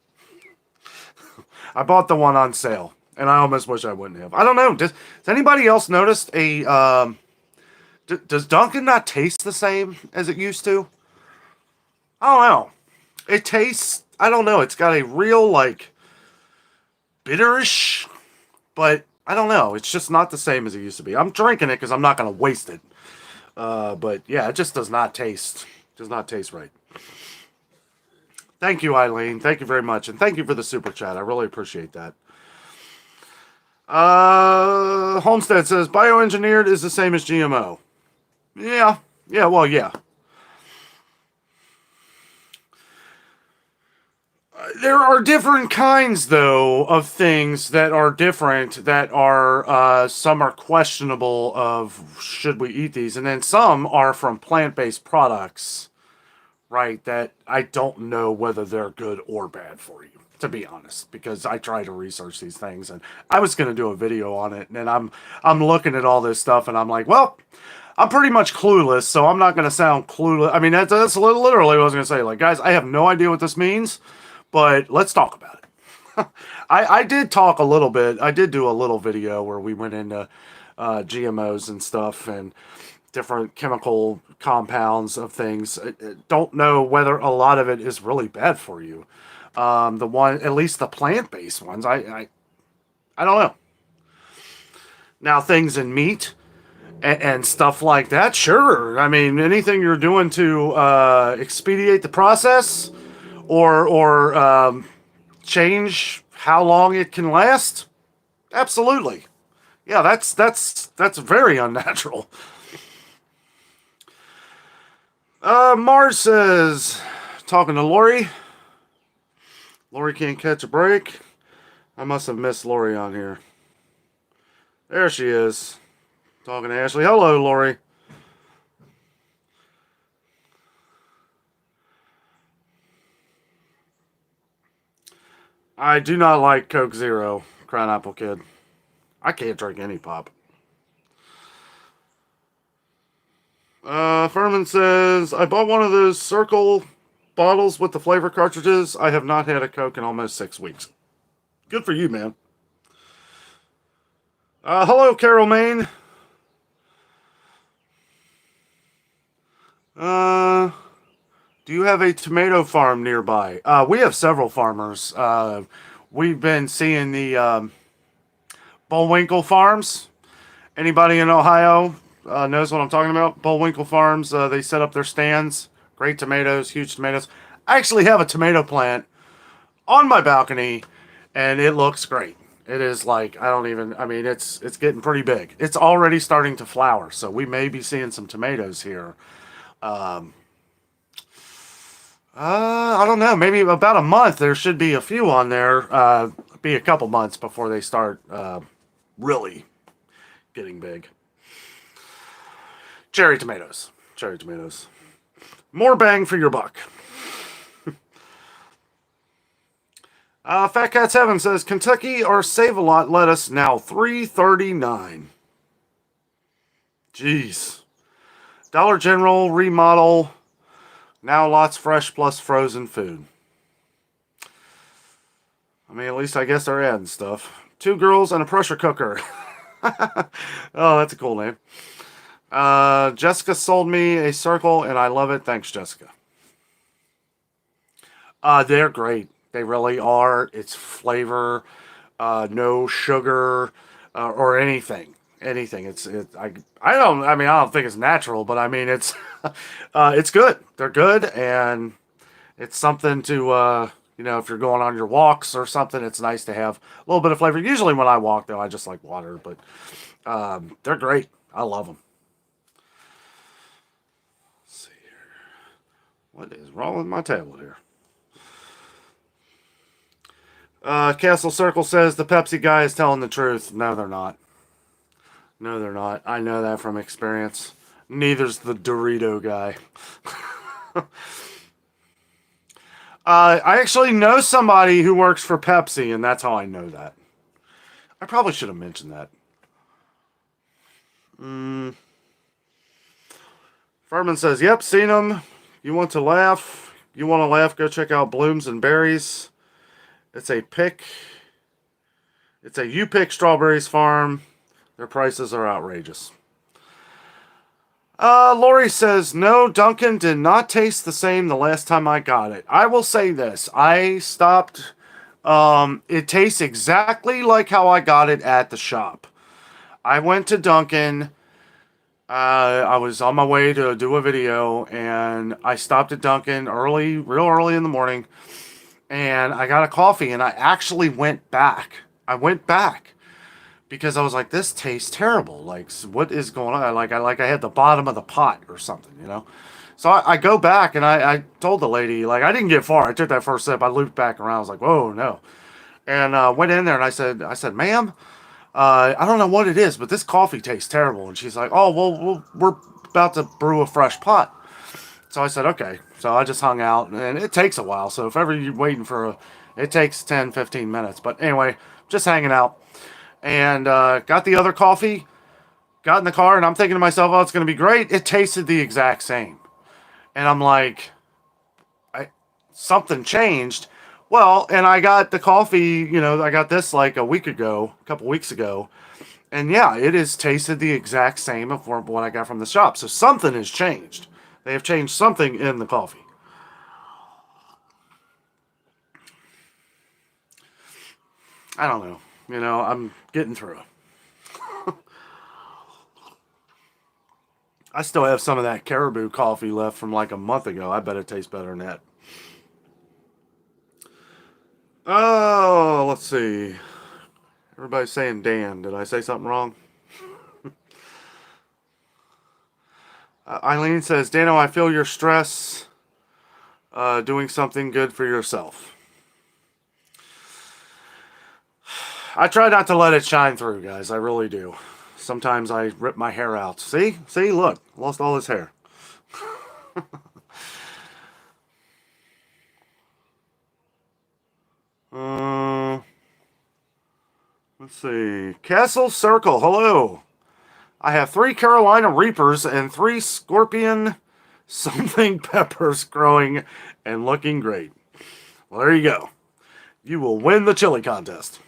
I bought the one on sale, and I almost wish I wouldn't have. I don't know. Does anybody else notice does Dunkin' not taste the same as it used to? I don't know. It tastes, I don't know. It's got a real, like, bitterish, but I don't know. It's just not the same as it used to be. I'm drinking it because I'm not going to waste it. But yeah, it just does not taste right. Thank you, Eileen. Thank you very much. And thank you for the super chat. I really appreciate that. Homestead says, bioengineered is the same as GMO. Yeah. Yeah, well, yeah. There are different kinds, though, of things that are different, that are, some are questionable of should we eat these, and then some are from plant-based products, right, that I don't know whether they're good or bad for you, to be honest, because I try to research these things, and I was going to do a video on it, and I'm looking at all this stuff, and I'm like, well, I'm pretty much clueless, so I'm not going to sound clueless. I mean, that's literally what I was going to say. Like, guys, I have no idea what this means, but let's talk about it. I did talk a little bit. I did do a little video where we went into GMOs and stuff and different chemical compounds of things. I don't know whether a lot of it is really bad for you. At least the plant-based ones, I don't know. Now, things in meat and stuff like that, sure. I mean, anything you're doing to expedite the process or change how long it can last, absolutely. Yeah, that's very unnatural. Mars says, talking to Lori. Lori can't catch a break. I must have missed Lori on here. There she is. Talking to Ashley. Hello, Lori. I do not like Coke Zero, Crown Kid. I can't drink any pop. Furman says, I bought one of those circle bottles with the flavor cartridges. I have not had a Coke in almost 6 weeks. Good for you, man. Hello, Carol Maine. Do you have a tomato farm nearby? We have several farmers. We've been seeing the Bullwinkle Farms. Anybody in Ohio knows what I'm talking about? Bullwinkle Farms. They set up their stands. Great tomatoes, huge tomatoes. I actually have a tomato plant on my balcony, and it looks great. It is like, I mean, it's getting pretty big. It's already starting to flower, so we may be seeing some tomatoes here. I don't know, maybe about a month. There should be a few on there. Be a couple months before they start really getting big. Cherry tomatoes. Cherry tomatoes. More bang for your buck. Fat Cat 7 says Kentucky or Save-A-Lot lettuce now $3.39. Jeez. Dollar General remodel. Now lots fresh plus frozen food. I mean, at least I guess they're adding stuff. 2 girls and a pressure cooker. Oh, that's a cool name. Jessica sold me a circle and I love it. Thanks, Jessica. They're great. They really are. It's flavor, no sugar, or anything. Anything. I don't think it's natural, but I mean it's good. They're good, and it's something to if you're going on your walks or something, it's nice to have a little bit of flavor. Usually when I walk, though, I just like water, but they're great. I love them. Let's see here. What is wrong with my table here? Castle Circle says the Pepsi guy is telling the truth. No, they're not. No, they're not. I know that from experience. Neither's the Dorito guy. I actually know somebody who works for Pepsi, and that's how I know that. I probably should have mentioned that. Furman says, yep, seen them. You want to laugh? You want to laugh? Go check out Blooms and Berries. It's a you pick strawberries farm. Their prices are outrageous. Lori says, no, Dunkin' did not taste the same the last time I got it. I will say this. I stopped. It tastes exactly like how I got it at the shop. I went to Dunkin'. I was on my way to do a video, and I stopped at Dunkin' real early in the morning. And I got a coffee, and I actually went back. I went back because I was like, this tastes terrible. Like, what is going on? I had the bottom of the pot or something, So I go back, and I told the lady, like, I didn't get far. I took that first sip. I looped back around. I was like, whoa, no. And went in there, and I said, ma'am, I don't know what it is, but this coffee tastes terrible. And she's like, oh, well, we're about to brew a fresh pot. So I said, okay. So I just hung out, and it takes a while. So if ever you're waiting it takes 10, 15 minutes. But anyway, just hanging out. And got the other coffee, got in the car, and I'm thinking to myself, oh, it's going to be great. It tasted the exact same. And I'm like, something changed. Well, and I got the coffee, I got this like a couple weeks ago. And yeah, it has tasted the exact same of what I got from the shop. So something has changed. They have changed something in the coffee. I don't know. I'm getting through it. I still have some of that Caribou coffee left from like a month ago. I bet it tastes better than that. Oh, let's see. Everybody's saying Dan. Did I say something wrong? Eileen says, Danno, I feel your stress doing something good for yourself. I try not to let it shine through, guys. I really do. Sometimes I rip my hair out. See, look, lost all his hair. Let's see. Castle Circle, hello. I have 3 Carolina Reapers and 3 Scorpion something peppers growing and looking great. Well, there you go. You will win the chili contest.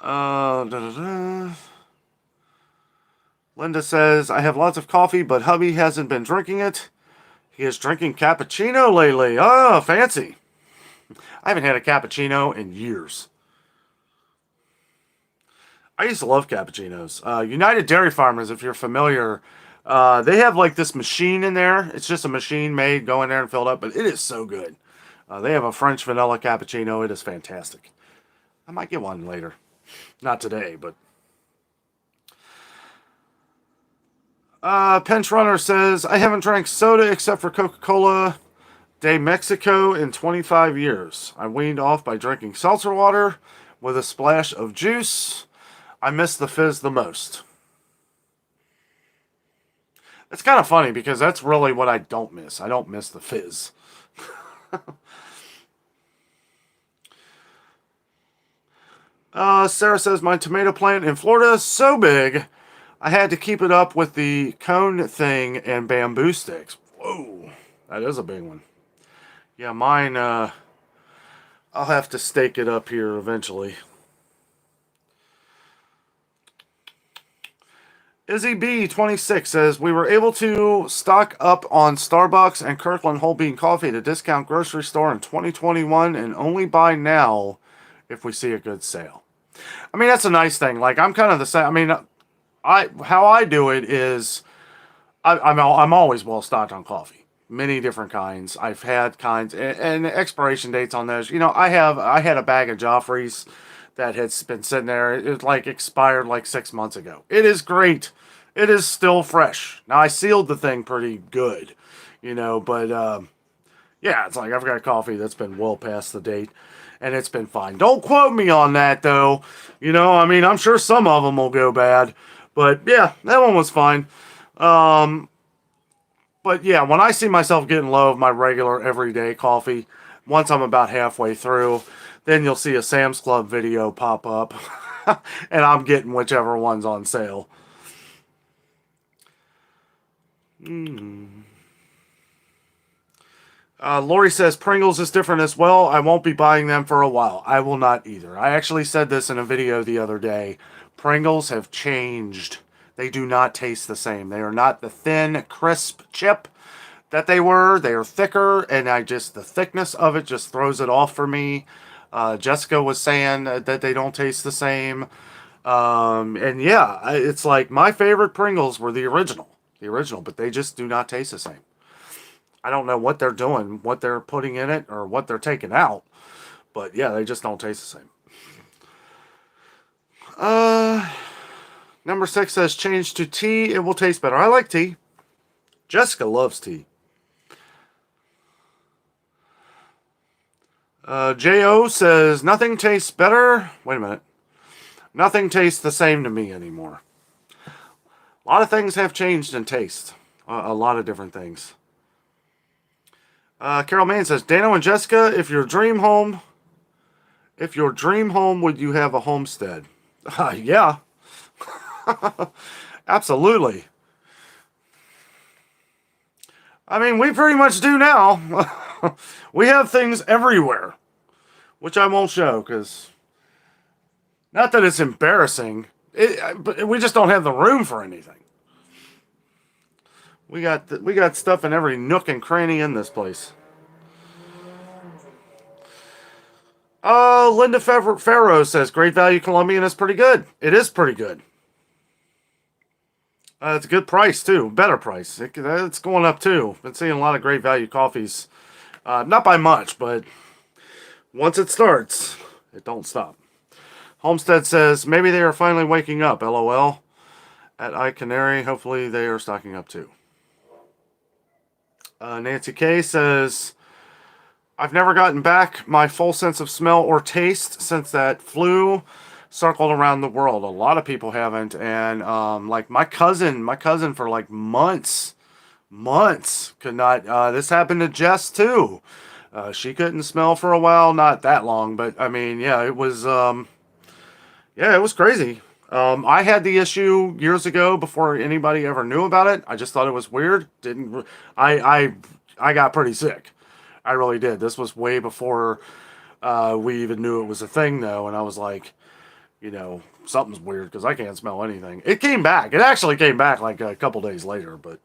Linda says, I have lots of coffee, but hubby hasn't been drinking it. He is drinking cappuccino lately. Oh, fancy. I haven't had a cappuccino in years. I used to love cappuccinos. United Dairy Farmers, if you're familiar, they have like this machine in there. It's just a machine made, go in there and fill it up, but it is so good. They have a French vanilla cappuccino. It is fantastic. I might get one later. Not today, but... Pinch Runner says, I haven't drank soda except for Coca-Cola de Mexico in 25 years. I weaned off by drinking seltzer water with a splash of juice. I miss the fizz the most. It's kind of funny because that's really what I don't miss. I don't miss the fizz. Sarah says, my tomato plant in Florida is so big, I had to keep it up with the cone thing and bamboo sticks. Whoa, that is a big one. Yeah, mine, I'll have to stake it up here eventually. Izzy B26 says, we were able to stock up on Starbucks and Kirkland whole bean coffee at a discount grocery store in 2021 and only buy now if we see a good sale. I mean, that's a nice thing. Like, I'm kind of the same. I mean, how I do it is I'm always well stocked on coffee. Many different kinds. I've had kinds and expiration dates on those. You know, I had a bag of Joffrey's that had been sitting there. It like expired like 6 months ago. It is great. It is still fresh. Now I sealed the thing pretty good, you know, but yeah, it's like I've got coffee that's been well past the date, and it's been fine. Don't quote me on that though. You know, I mean, I'm sure some of them will go bad, but yeah, that one was fine. But yeah, when I see myself getting low of my regular everyday coffee, once I'm about halfway through, then you'll see a Sam's Club video pop up, and I'm getting whichever one's on sale. Lori says Pringles is different as well. I won't be buying them for a while. I will not either. I actually said this in a video the other day. Pringles have changed. They do not taste the same. They are not the thin, crisp chip that they were. They are thicker, and the thickness of it just throws it off for me. Jessica was saying that they don't taste the same. And yeah, it's like my favorite Pringles were the original, but they just do not taste the same. I don't know what they're doing, what they're putting in it, or what they're taking out, but yeah, they just don't taste the same. Number 6 says change to tea. It will taste better. I like tea. Jessica loves tea. J.O. says nothing tastes better. Wait a minute. Nothing tastes the same to me anymore. A lot of things have changed in taste. A lot of different things. Carol Mann says, Danno and Jessica, if your dream home, would you have a homestead? Yeah. Absolutely. I mean, we pretty much do now. We have things everywhere, which I won't show because, not that it's embarrassing, but we just don't have the room for anything. We got stuff in every nook and cranny in this place. Linda Farrow says Great Value Colombian is pretty good. It is pretty good. It's a good price too, better price. It's going up too. Been seeing a lot of Great Value coffees, not by much, but once it starts, it don't stop. Homestead says maybe they are finally waking up. LOL. At iCanary, hopefully they are stocking up too. Nancy K says, I've never gotten back my full sense of smell or taste since that flu circled around the world. A lot of people haven't, and like my cousin for like months could not. This happened to Jess too. She couldn't smell for a while, not that long, but I mean, yeah, it was crazy. I had the issue years ago before anybody ever knew about it. I just thought it was weird. I got pretty sick. I really did. This was way before we even knew it was a thing, though, and I was like, you know, something's weird because I can't smell anything. It came back. It actually came back like a couple days later, but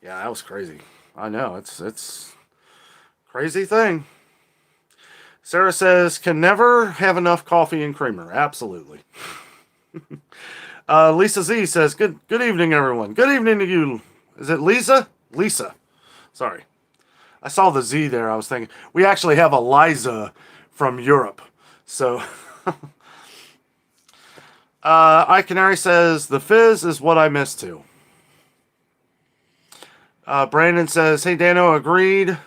yeah, that was crazy. I know, it's crazy thing. Sarah says, can never have enough coffee and creamer. Absolutely. Lisa Z says, good evening, everyone. Good evening to you. Is it Lisa? Lisa. Sorry. I saw the Z there. I was thinking we actually have a Liza from Europe. So, iCanary says the fizz is what I miss too. Brandon says, "Hey Danno, agreed.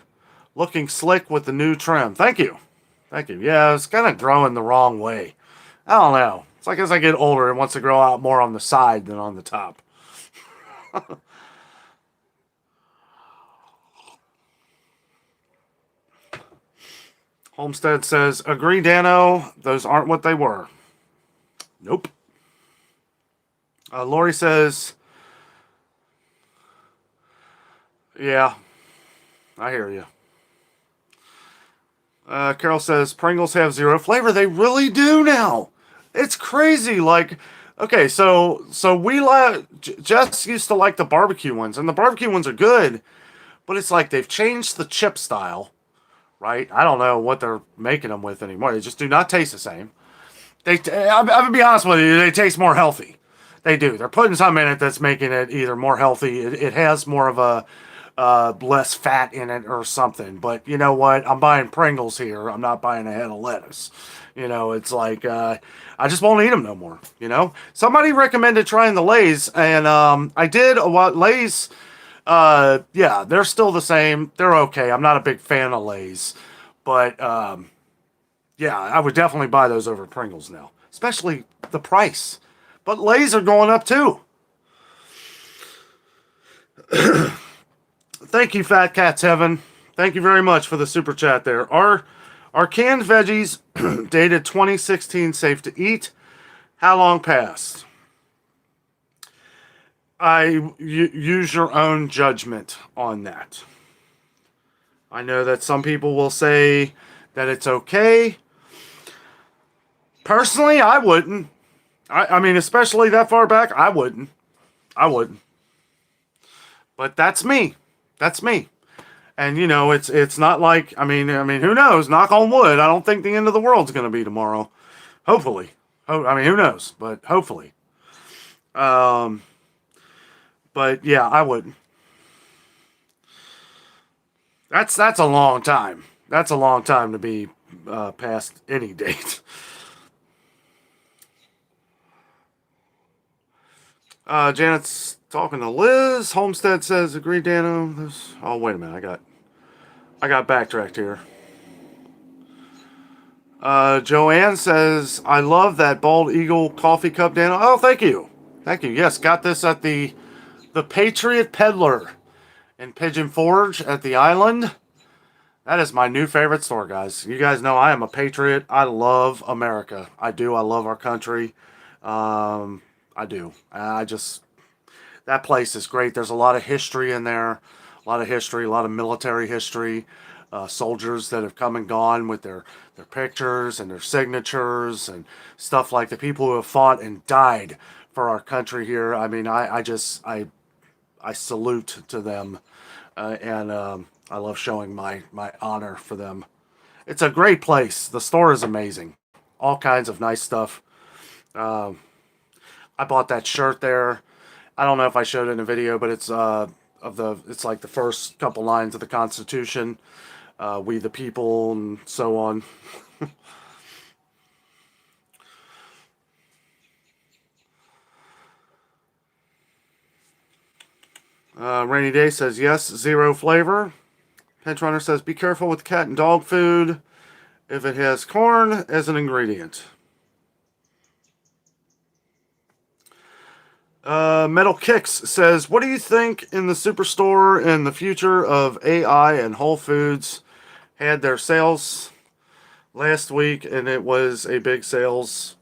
Looking slick with the new trim. Thank you, thank you. Yeah, it's kind of growing the wrong way. I don't know. It's like as I get older, it wants to grow out more on the side than on the top." Homestead says, "Agree, Danno. Those aren't what they were." Nope. Lori says, "Yeah, I hear you." Carol says, "Pringles have zero flavor. They really do now. It's crazy. Like, okay, so Jess used to like the barbecue ones, and the barbecue ones are good, but it's like they've changed the chip style, right? I don't know what they're making them with anymore. They just do not taste the same. I'm gonna be honest with you, they taste more healthy. They do. They're putting something in it that's making it either more healthy. It has more of a less fat in it or something. But you know what? I'm buying Pringles here. I'm not buying a head of lettuce. You know, it's like I just won't eat them no more. You know, somebody recommended trying the Lay's, and I did. What Lay's? Yeah, they're still the same. They're okay. I'm not a big fan of Lay's, but yeah, I would definitely buy those over Pringles now, especially the price. But Lay's are going up too. Thank you, Fat Cats Heaven. Thank you very much for the super chat there. Are canned veggies dated 2016 safe to eat? How long past? Use your own judgment on that. I know that some people will say that it's okay. Personally, I wouldn't. I mean, especially that far back, I wouldn't. I wouldn't. But that's me. That's me. And you know, it's not like I mean, who knows? Knock on wood. I don't think the end of the world's going to be tomorrow. Hopefully. I mean, who knows? But hopefully. But yeah, I wouldn't. That's a long time. That's a long time to be past any date. Janet's talking to Liz. Homestead says, "Agree, Danno." Oh, wait a minute. I got backtracked here. Joanne says, "I love that Bald Eagle coffee cup, Danno." Oh, thank you. Thank you. Yes, got this at the Patriot Peddler in Pigeon Forge at the island. That is my new favorite store, guys. You guys know I am a patriot. I love America. I do. I love our country. I do. That place is great. There's a lot of history in there. A lot of history, a lot of military history. Soldiers that have come and gone with their pictures and their signatures and stuff like the people who have fought and died for our country here. I mean, I salute to them, and I love showing my honor for them. It's a great place. The store is amazing. All kinds of nice stuff. I bought that shirt there. I don't know if I showed it in a video, but it's it's like the first couple lines of the Constitution. We the people, and so on. Rainy Day says yes, zero flavor. Pinch Runner says be careful with cat and dog food if it has corn as an ingredient. Metal Kicks says, "What do you think in the superstore and the future of AI and Whole Foods had their sales last week, and it was a big sales,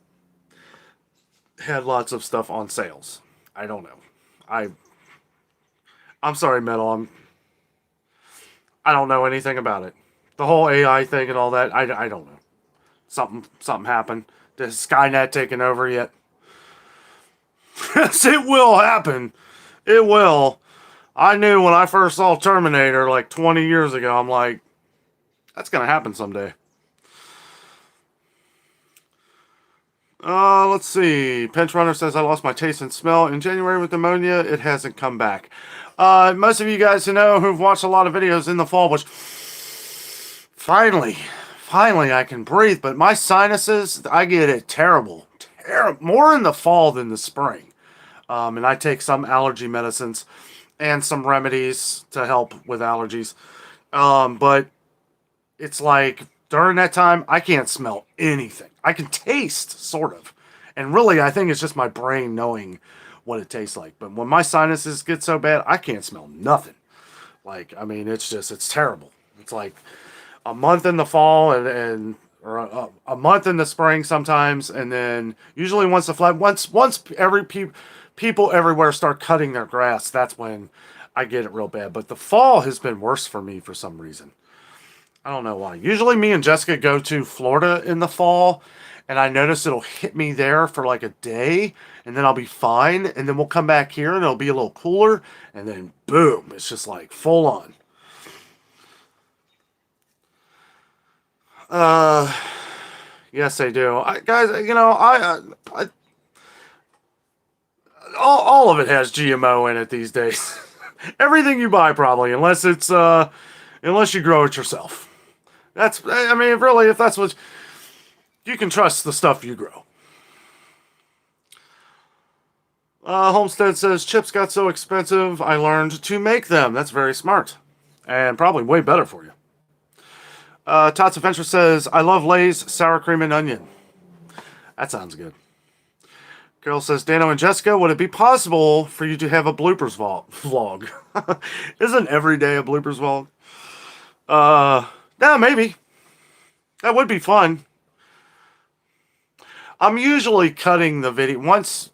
had lots of stuff on sales." I don't know. I'm sorry, Metal. I don't know anything about it. The whole AI thing and all that, I don't know. Something happened. Is Skynet taking over yet? Yes, it will happen. It will. I knew when I first saw Terminator like 20 years ago, I'm like, that's going to happen someday. Let's see. Pinch Runner says, I lost my taste and smell in January with pneumonia. It hasn't come back. Most of you guys who know, who've watched a lot of videos in the fall, which finally I can breathe. But my sinuses, I get it terrible. More in the fall than the spring. And I take some allergy medicines and some remedies to help with allergies. But it's like during that time, I can't smell anything. I can taste, sort of. And really, I think it's just my brain knowing what it tastes like. But when my sinuses get so bad, I can't smell nothing. Like, I mean, it's terrible. It's like a month in the fall or a month in the spring sometimes. And then usually once people everywhere start cutting their grass, that's when I get it real bad. But the fall has been worse for me for some reason. I don't know why. Usually me and Jessica go to Florida in the fall, and I notice it'll hit me there for like a day, and then I'll be fine, and then we'll come back here, and it'll be a little cooler, and then boom, it's just like full on. Yes, they do. Guys, all of it has GMO in it these days. Everything you buy, probably, unless you grow it yourself. I mean, really, if that's what you can trust, the stuff you grow. Homestead says chips got so expensive, I learned to make them. That's very smart, and probably way better for you. Tots Adventure says, I love Lay's sour cream and onion. That sounds good. Carol says, Danno and Jessica, would it be possible for you to have a bloopers vlog? Isn't every day a bloopers vlog? Yeah, maybe. That would be fun. I'm usually cutting the video.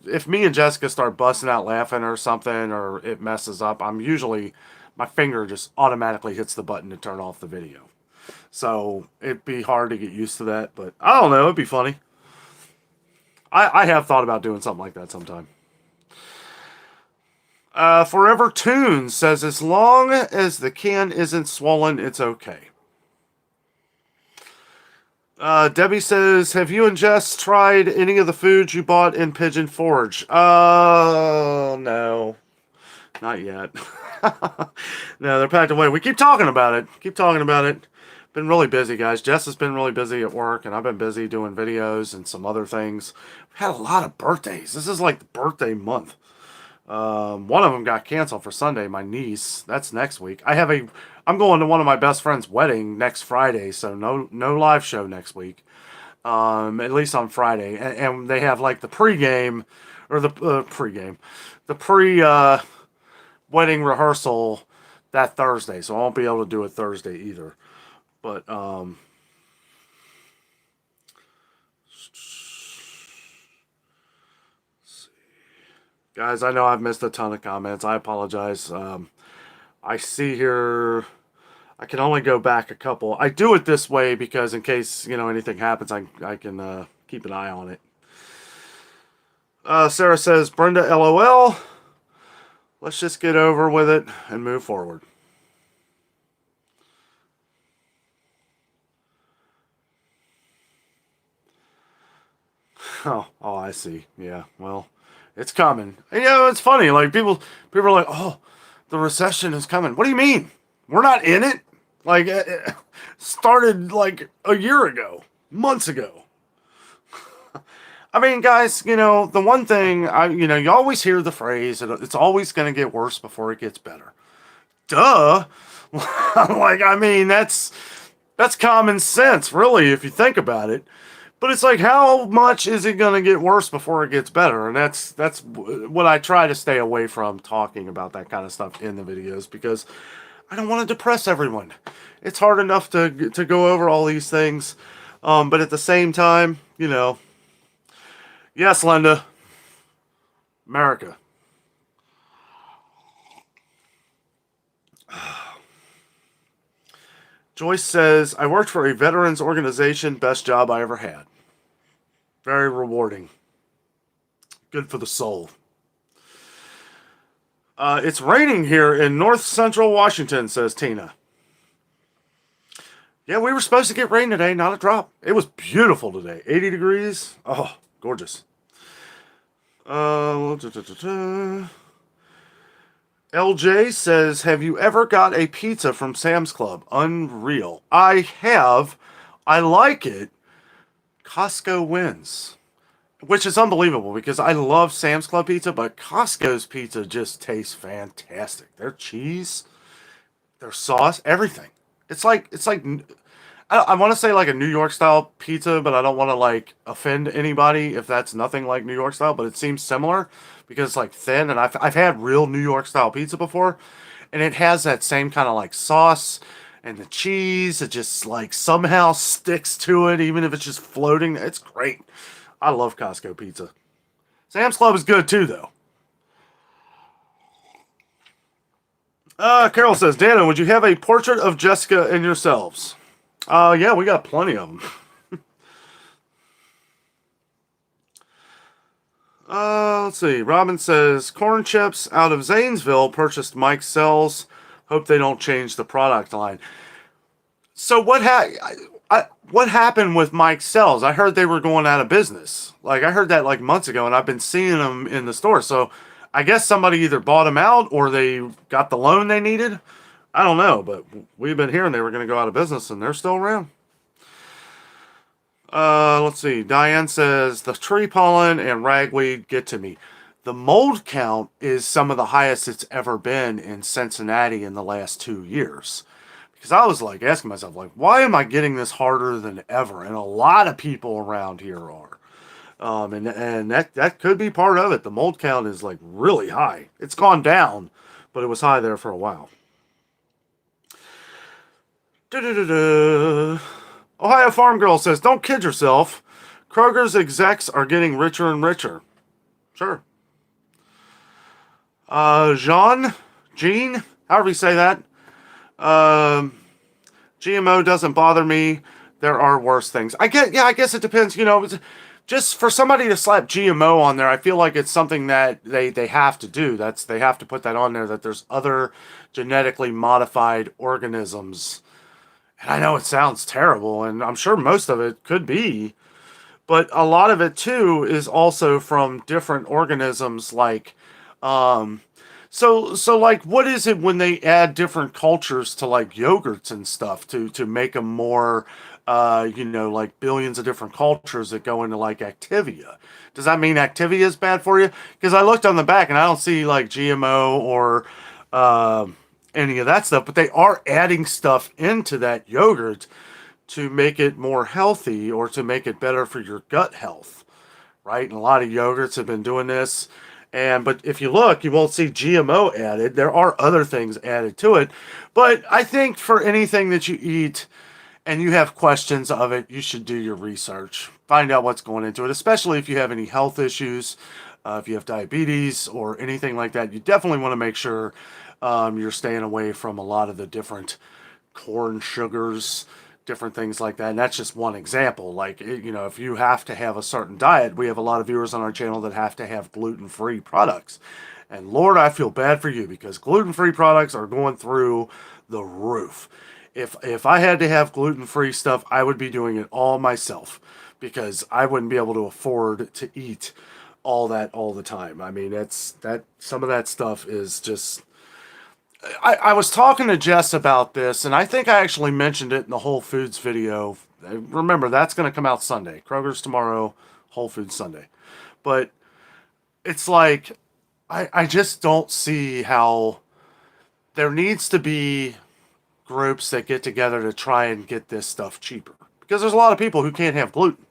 If me and Jessica start busting out laughing or something, or it messes up, my finger just automatically hits the button to turn off the video. So, it'd be hard to get used to that, but I don't know, it'd be funny. I have thought about doing something like that sometime. Forever Tunes says, as long as the can isn't swollen, it's okay. Debbie says, have you and Jess tried any of the foods you bought in Pigeon Forge? No. Not yet. No, they're packed away. We keep talking about it. Been really busy, guys. Jess has been really busy at work, and I've been busy doing videos and some other things. We've had a lot of birthdays. This is like the birthday month. One of them got canceled for Sunday, my niece. That's next week. I'm going to one of my best friend's wedding next Friday, so no live show next week. At least on Friday. And they have like the pregame, or the pre-wedding rehearsal that Thursday, so I won't be able to do it Thursday either. But, guys, I know I've missed a ton of comments. I apologize. I see here, I can only go back a couple. I do it this way because in case, anything happens, I can keep an eye on it. Sarah says, Brenda, LOL. Let's just get over with it and move forward. Oh, I see. Yeah, well, it's coming. And, it's funny. Like, people are like, oh, the recession is coming. What do you mean? We're not in it? Like, it started like a year ago, months ago. I mean, guys, the one thing, you always hear the phrase, it's always going to get worse before it gets better. Duh. Like, I mean, that's common sense, really, if you think about it. But it's like, how much is it going to get worse before it gets better? And that's what I try to stay away from, talking about that kind of stuff in the videos, because I don't want to depress everyone. It's hard enough to go over all these things. But at the same time, yes, Linda. America. Joyce says, I worked for a veterans organization. Best job I ever had. Very rewarding. Good for the soul. It's raining here in north central Washington, says Tina. Yeah, we were supposed to get rain today, not a drop. It was beautiful today. 80 degrees. Oh, Gorgeous. LJ says, have you ever got a pizza from Sam's Club? Unreal. I have. I like it. Costco wins. Which is unbelievable because I love Sam's Club pizza, but Costco's pizza just tastes fantastic. Their cheese, their sauce, everything. It's like I want to say like a New York style pizza, but I don't want to like offend anybody if that's nothing like New York style. But it seems similar because it's like thin, and I've had real New York style pizza before, and it has that same kind of like sauce and the cheese. It just like somehow sticks to it, even if it's just floating. It's great. I love Costco pizza. Sam's Club is good too, though. Carol says, Danno, would you have a portrait of Jessica and yourselves? Yeah, we got plenty of them. Let's see. Robin says, corn chips out of Zanesville purchased Mike Sells. Hope they don't change the product line. So what happened with Mike Sells? I heard they were going out of business. Like I heard that like months ago, and I've been seeing them in the store. So I guess somebody either bought them out or they got the loan they needed. I don't know, but we've been hearing they were going to go out of business, and they're still around. Let's see. Diane says the tree pollen and ragweed get to me. The mold count is some of the highest it's ever been in Cincinnati in the last 2 years. Because I was like asking myself, like, why am I getting this harder than ever? And a lot of people around here are. And that could be part of it. The mold count is like really high. It's gone down, but it was high there for a while. Ohio Farm Girl says, don't kid yourself. Kroger's execs are getting richer and richer. Sure. Jean, however you say that. GMO doesn't bother me. There are worse things. I guess it depends. Just for somebody to slap GMO on there, I feel like it's something that they have to do. They have to put that on there, that there's other genetically modified organisms. And I know it sounds terrible, and I'm sure most of it could be, but a lot of it too is also from different organisms like so like what is it when they add different cultures to like yogurts and stuff to make them more like billions of different cultures that go into like Activia. Does that mean Activia is bad for you? Because I looked on the back and I don't see like GMO or any of that stuff, but they are adding stuff into that yogurt to make it more healthy or to make it better for your gut health, right? And a lot of yogurts have been doing this. But if you look, you won't see GMO added. There are other things added to it. But I think for anything that you eat and you have questions of it, you should do your research. Find out what's going into it, especially if you have any health issues, if you have diabetes or anything like that. You definitely want to make sure you're staying away from a lot of the different corn sugars, different things like that. And that's just one example. Like, if you have to have a certain diet, we have a lot of viewers on our channel that have to have gluten-free products. And Lord, I feel bad for you because gluten-free products are going through the roof. If I had to have gluten-free stuff, I would be doing it all myself because I wouldn't be able to afford to eat all that all the time. I mean, some of that stuff is just. I was talking to Jess about this, and I think I actually mentioned it in the Whole Foods video. Remember, that's going to come out Sunday. Kroger's tomorrow, Whole Foods Sunday. But it's like, I just don't see how there needs to be groups that get together to try and get this stuff cheaper. Because there's a lot of people who can't have gluten.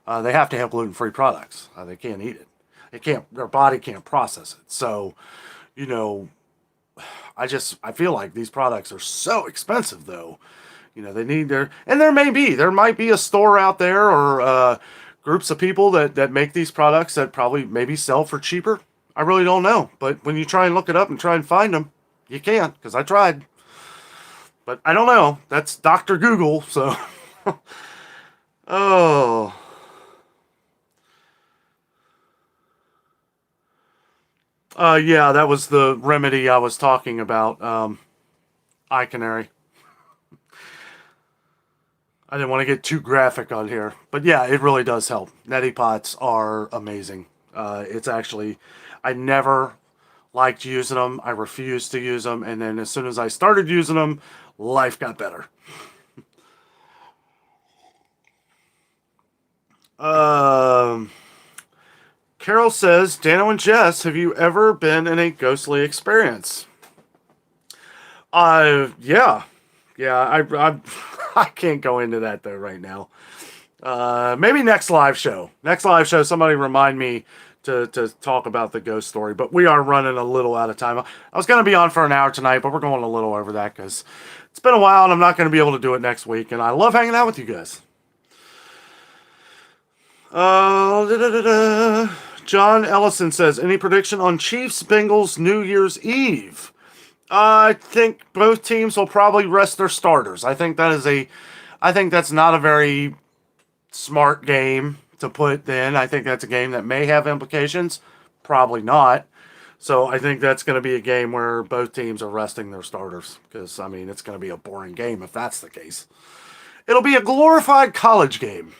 They have to have gluten-free products. They can't eat it. Their body can't process it. So, I feel like these products are so expensive though. They need and there might be a store out there or groups of people that make these products that probably maybe sell for cheaper. I really don't know. But when you try and look it up and try and find them, you can't, because I tried. But I don't know. That's Dr. Google, so. Oh. Yeah, that was the remedy I was talking about. Eye canary. I didn't want to get too graphic on here, but yeah, it really does help. Neti pots are amazing. It's actually, I never liked using them. I refused to use them, and then as soon as I started using them, life got better. Um, Carol says, Dano and Jess, have you ever been in a ghostly experience? Yeah, yeah. I can't go into that though right now. Maybe next live show. Next live show, somebody remind me to talk about the ghost story. But we are running a little out of time. I was going to be on for an hour tonight, but we're going a little over that because it's been a while and I'm not going to be able to do it next week. And I love hanging out with you guys. John Ellison says, any prediction on Chiefs Bengals New Year's Eve? I think both teams will probably rest their starters. I think that's not a very smart game to put in. I think that's a game that may have implications. Probably not. So I think that's going to be a game where both teams are resting their starters. Because, I mean, it's going to be a boring game if that's the case. It'll be a glorified college game.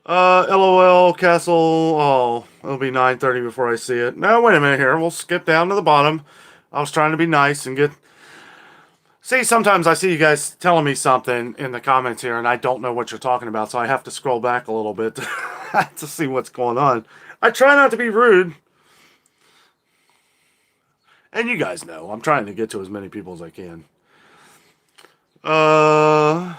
LOL, Castle. Oh, it'll be 9:30 before I see it. No, wait a minute here. We'll skip down to the bottom. I was trying to be nice and get... See, sometimes I see you guys telling me something in the comments here, and I don't know what you're talking about, so I have to scroll back a little bit to see what's going on. I try not to be rude. And you guys know, I'm trying to get to as many people as I can. Uh...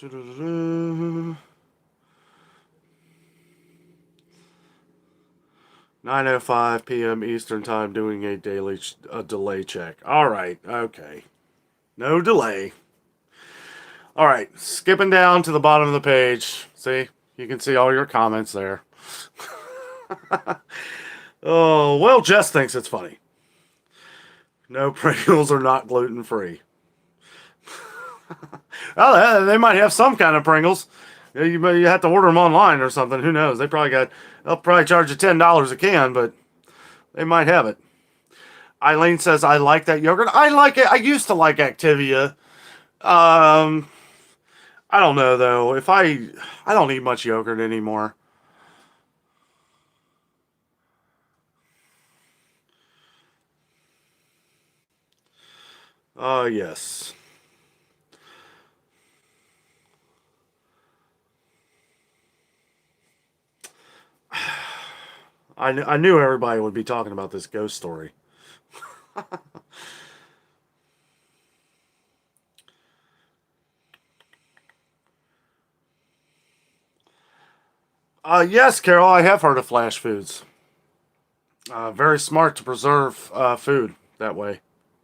9:05 p.m. Eastern Time doing a delay check. All right, okay. No delay. All right, skipping down to the bottom of the page. See, you can see all your comments there. Oh, well, Jess thinks it's funny. No, Pringles are not gluten-free. Well, they might have some kind of Pringles. You have to order them online or something. Who knows? They'll probably charge you $10 a can, but they might have it. Eileen says, I like that yogurt. I like it. I used to like Activia. I don't know though. I don't eat much yogurt anymore. Oh, yes. I knew everybody would be talking about this ghost story. Yes, Carol, I have heard of flash foods. Very smart to preserve food that way.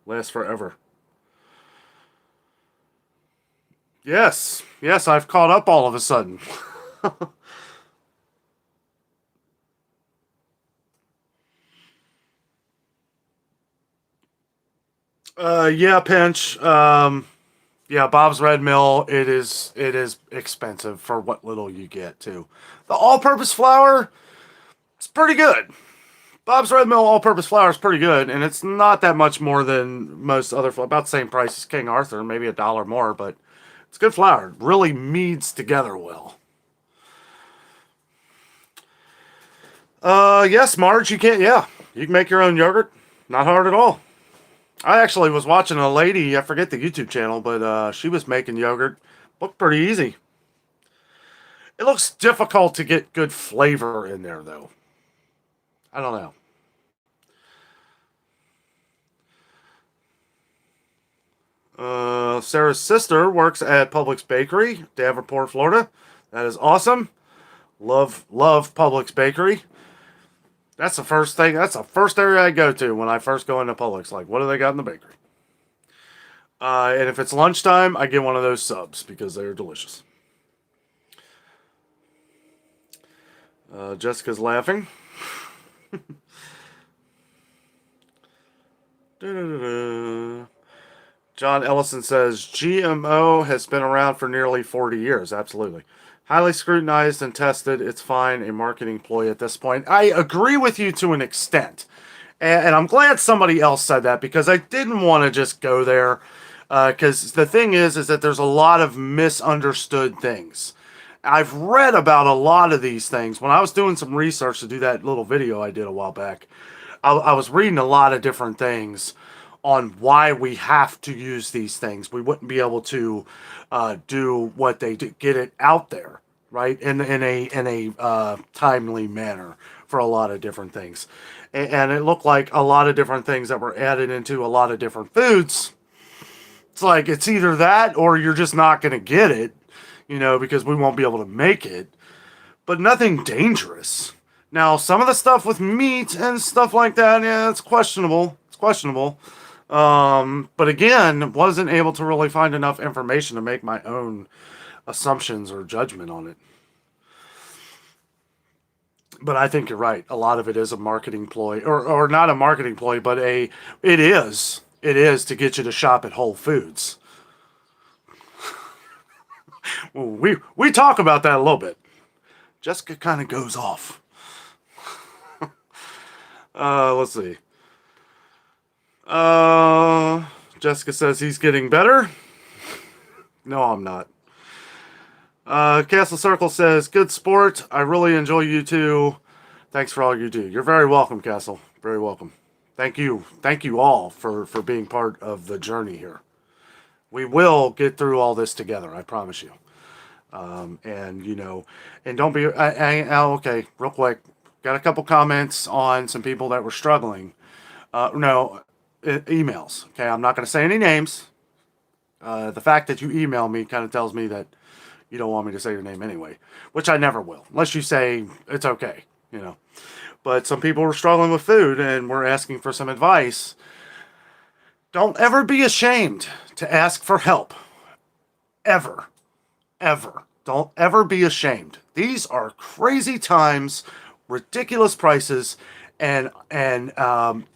Lasts forever. Yes, yes, I've caught up all of a sudden. Yeah, Pinch. Yeah, Bob's Red Mill. It is expensive for what little you get too. The all-purpose flour, it's pretty good. Bob's Red Mill all-purpose flour is pretty good, and it's not that much more than most other flour. About the same price as King Arthur, maybe $1 more, but it's good flour. It really meads together well. Yes, Marge, you can. Yeah, you can make your own yogurt. Not hard at all. I actually was watching a lady, I forget the YouTube channel, but she was making yogurt. Looked pretty easy. It looks difficult to get good flavor in there, though. I don't know. Sarah's sister works at Publix Bakery, Davenport, Florida. That is awesome. Love Publix Bakery. That's the first thing. That's the first area I go to when I first go into Publix. Like, what do they got in the bakery? And if it's lunchtime, I get one of those subs because they're delicious. Jessica's laughing. John Ellison says GMO has been around for nearly 40 years. Absolutely. Highly scrutinized and tested. It's fine, a marketing ploy at this point. I agree with you to an extent. And I'm glad somebody else said that, because I didn't want to just go there. Because the thing is that there's a lot of misunderstood things. I've read about a lot of these things. When I was doing some research to do that little video I did a while back, I was reading a lot of different things on why we have to use these things. We wouldn't be able to do what they do, get it out there, right, in a timely manner for a lot of different things. And it looked like a lot of different things that were added into a lot of different foods. It's like it's either that or you're just not going to get it, because we won't be able to make it. But nothing dangerous. Now, some of the stuff with meat and stuff like that, yeah, it's questionable. It's questionable. But again, wasn't able to really find enough information to make my own assumptions or judgment on it. But I think you're right. A lot of it is a marketing ploy, or not a marketing ploy, but it is to get you to shop at Whole Foods. Well, we talk about that a little bit. Jessica kind of goes off. Let's see. Jessica says he's getting better. No, I'm not. Castle Circle says, good sport. I really enjoy you too. Thanks for all you do. You're very welcome, Castle. Very welcome. Thank you. Thank you all for being part of the journey here. We will get through all this together. I promise you. And don't be, okay, real quick. Got a couple comments on some people that were struggling. Emails. Okay, I'm not going to say any names. The fact that you email me kind of tells me that you don't want me to say your name anyway, which I never will, unless you say it's okay, But some people were struggling with food and were asking for some advice. Don't ever be ashamed to ask for help. Ever. Ever. Don't ever be ashamed. These are crazy times, ridiculous prices, and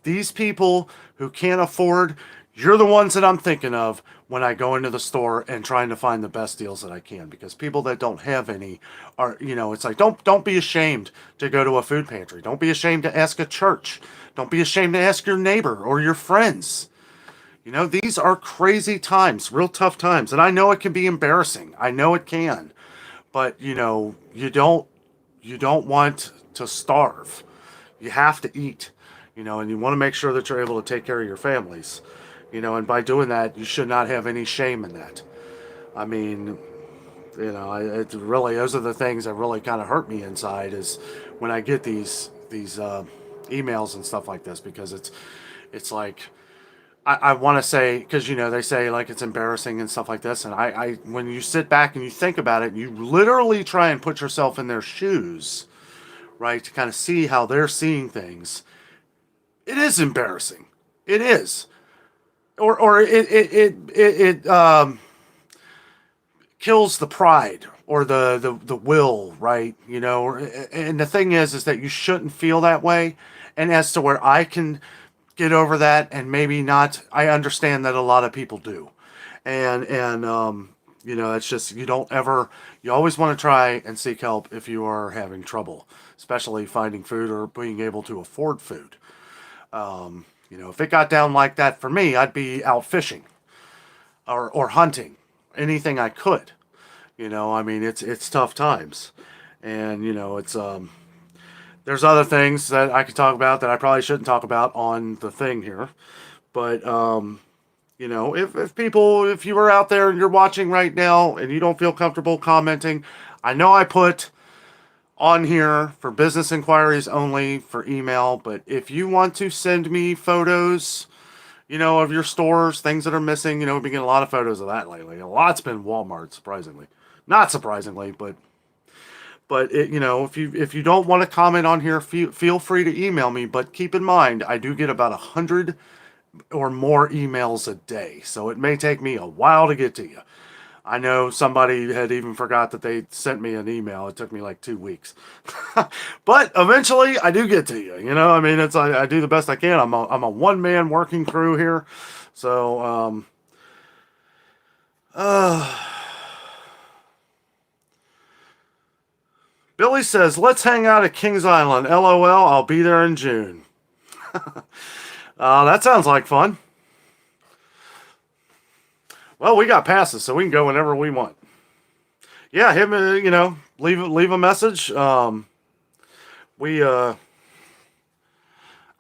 these people who can't afford, you're the ones that I'm thinking of when I go into the store and trying to find the best deals that I can. Because people that don't have any are, it's like, don't be ashamed to go to a food pantry. Don't be ashamed to ask a church. Don't be ashamed to ask your neighbor or your friends. These are crazy times, real tough times. And I know it can be embarrassing. I know it can. But, you don't want to starve. You have to eat, and you want to make sure that you're able to take care of your families, and by doing that, you should not have any shame in that. I mean, it really, those are the things that really kind of hurt me inside, is when I get these emails and stuff like this, because it's like, I want to say, because they say like it's embarrassing and stuff like this, and I when you sit back and you think about it, you literally try and put yourself in their shoes, right, to kind of see how they're seeing things. It is embarrassing. It is, or it kills the pride or the will, right? And the thing is that you shouldn't feel that way. And as to where I can get over that, and maybe not, I understand that a lot of people do, and it's just, you always want to try and seek help if you are having trouble, especially finding food or being able to afford food. If it got down like that for me, I'd be out fishing or hunting, anything I could. It's tough times, and it's there's other things that I could talk about that I probably shouldn't talk about on the thing here. But, if you are out there and you're watching right now and you don't feel comfortable commenting, I know I put on here for business inquiries only for email, but if you want to send me photos, of your stores, things that are missing, we've been getting a lot of photos of that lately. A lot's been Walmart, surprisingly. Not surprisingly, but if you don't want to comment on here, feel free to email me. But keep in mind, I do get about 100 or more emails a day, so it may take me a while to get to you. I know somebody had even forgot that they sent me an email. It took me like 2 weeks, but eventually I do get to you. It's I do the best I can. I'm a one man working crew here, so Billy says, let's hang out at Kings Island. LOL, I'll be there in June. That sounds like fun. Well, we got passes, so we can go whenever we want. Yeah, him. Leave a message. We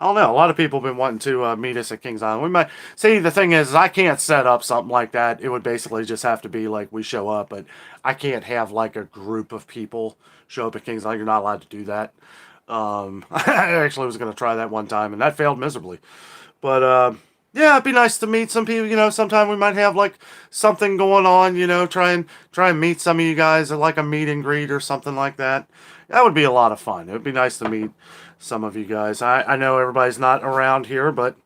I don't know. A lot of people have been wanting to meet us at Kings Island. We might see. The thing is, I can't set up something like that. It would basically just have to be like we show up, but I can't have like a group of people show up at Kings Island. You're not allowed to do that. I actually was going to try that one time, and that failed miserably. But yeah, it'd be nice to meet some people. Sometime we might have like something going on. Try and meet some of you guys at like a meet and greet or something like that. That would be a lot of fun. It would be nice to meet some of you guys. I know everybody's not around here, but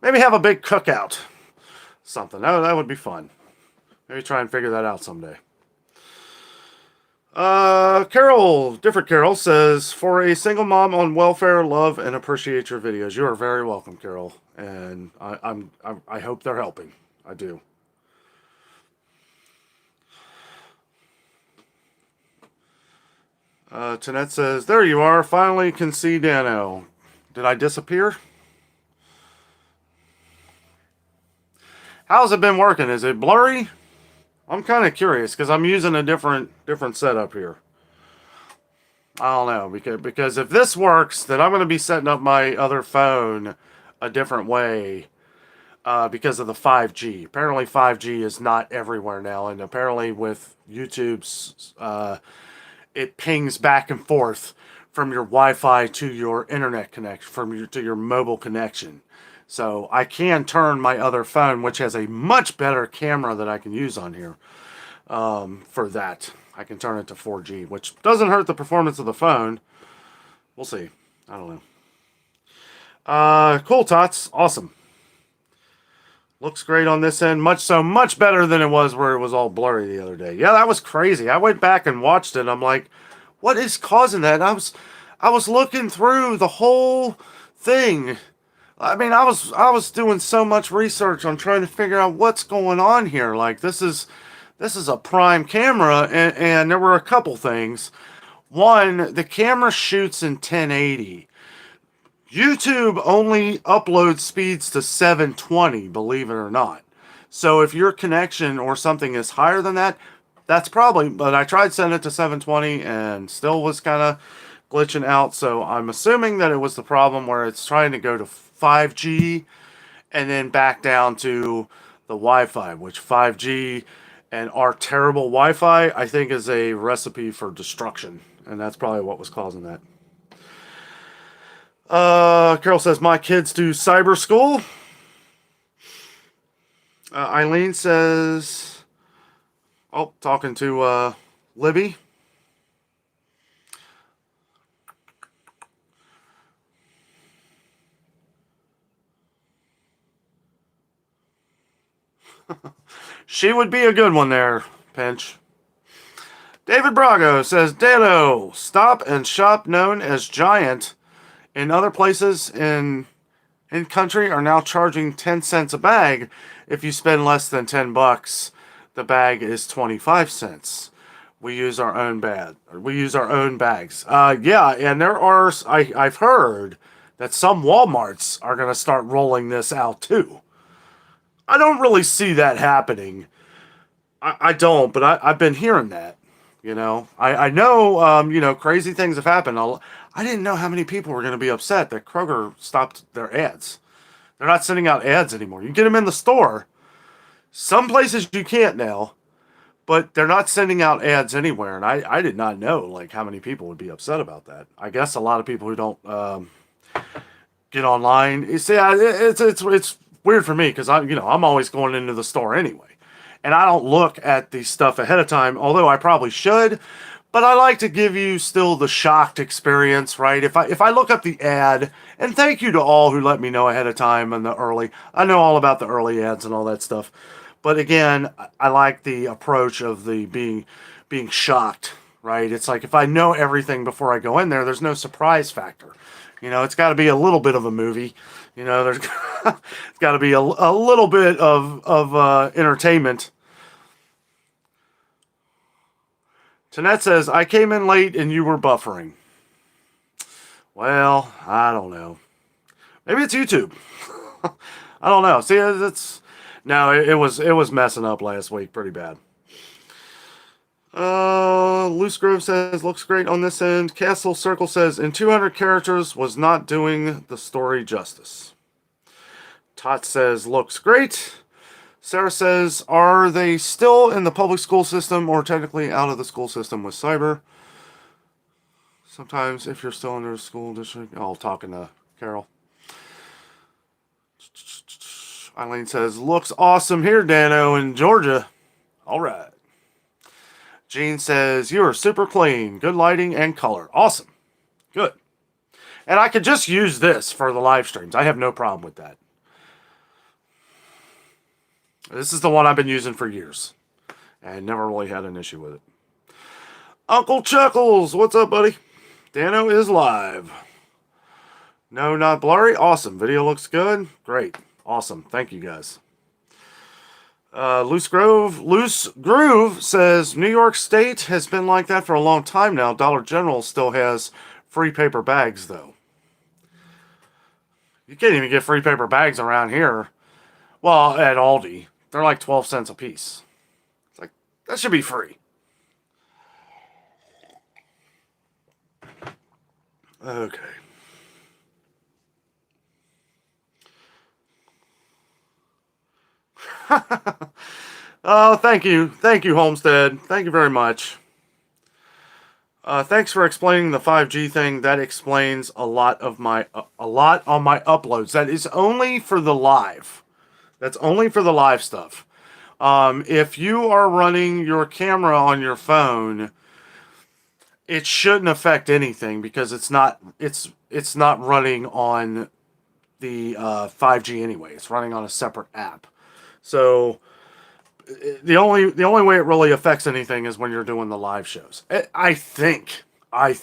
maybe have a big cookout. Something. That would be fun. Maybe try and figure that out someday. Different Carol says, for a single mom on welfare, love and appreciate your videos. You are very welcome, Carol. And I hope they're helping. I do. Tanette says, there you are. Finally can see Danno. Did I disappear? How's it been working? Is it blurry? I'm kind of curious because I'm using a different setup here. I don't know, because if this works, then I'm going to be setting up my other phone a different way because of the 5G. Apparently 5G is not everywhere now, and apparently with YouTube's it pings back and forth from your Wi-Fi to your internet connection, to your mobile connection. So I can turn my other phone, which has a much better camera that I can use on here, for that. I can turn it to 4G, which doesn't hurt the performance of the phone. We'll see. I don't know. Cool, Tots. Awesome. Looks great on this end. Much better than it was where it was all blurry the other day. Yeah, that was crazy. I went back and watched it. I'm like, what is causing that? And I was looking through the whole thing. I mean, I was doing so much research on trying to figure out what's going on here. Like, this is a prime camera, and there were a couple things. One, the camera shoots in 1080. YouTube only uploads speeds to 720, believe it or not. So if your connection or something is higher than that, that's probably, but I tried sending it to 720 and still was kind of glitching out. So I'm assuming that it was the problem where it's trying to go to 5G and then back down to the Wi-Fi, which 5G and our terrible Wi-Fi, I think, is a recipe for destruction. And that's probably what was causing that. Carol says, my kids do cyber school. Eileen says, talking to Libby. She would be a good one there, Pinch. David Brago says, Danno, Stop and Shop known as Giant in other places in country are now charging 10 cents a bag. If you spend less than $10, the bag is 25 cents. We use our own bags. Yeah, and there are, I've heard that some Walmarts are going to start rolling this out too. I don't really see that happening. I don't, but I've been hearing that. I know, crazy things have happened. I didn't know how many people were going to be upset that Kroger stopped their ads. They're not sending out ads anymore. You can get them in the store. Some places you can't now, but they're not sending out ads anywhere. And I did not know like how many people would be upset about that. I guess a lot of people who don't get online. You see, it's weird for me because I'm always going into the store anyway. And I don't look at the stuff ahead of time, although I probably should. But I like to give you still the shocked experience, right? If I look up the ad, and thank you to all who let me know ahead of time and I know all about the early ads and all that stuff. But again, I like the approach of the being shocked, right? It's like if I know everything before I go in there, there's no surprise factor. It's got to be a little bit of a movie. There's it's got to be a little bit of entertainment. Tanette says, I came in late and you were buffering. Well, I don't know. Maybe it's YouTube. I don't know. See, it's no, it was messing up last week pretty bad. Loose Grove says looks great on this end. Castle Circle says in 200 characters was not doing the story justice. Tot says looks great. Sarah says, are they still in the public school system or technically out of the school system with cyber? Sometimes if you're still in their school district. Oh, talking to Carol. Eileen says, looks awesome here, Danno, in Georgia. All right. Jean says, you are super clean. Good lighting and color. Awesome. Good. And I could just use this for the live streams. I have no problem with that. This is the one I've been using for years. And never really had an issue with it. Uncle Chuckles, what's up, buddy? Danno is live. No, not blurry. Awesome. Video looks good. Great. Awesome. Thank you, guys. Loose Groove says, New York State has been like that for a long time now. Dollar General still has free paper bags, though. You can't even get free paper bags around here. Well, at Aldi. They're like 12 cents a piece. It's like, that should be free. Okay. Oh, thank you. Thank you, Homestead. Thank you very much. Thanks for explaining the 5G thing. That explains a lot on my uploads. That is only for the live. That's only for the live stuff. If you are running your camera on your phone, it shouldn't affect anything because it's not running on the 5G anyway. It's running on a separate app. So the only way it really affects anything is when you're doing the live shows. I think. I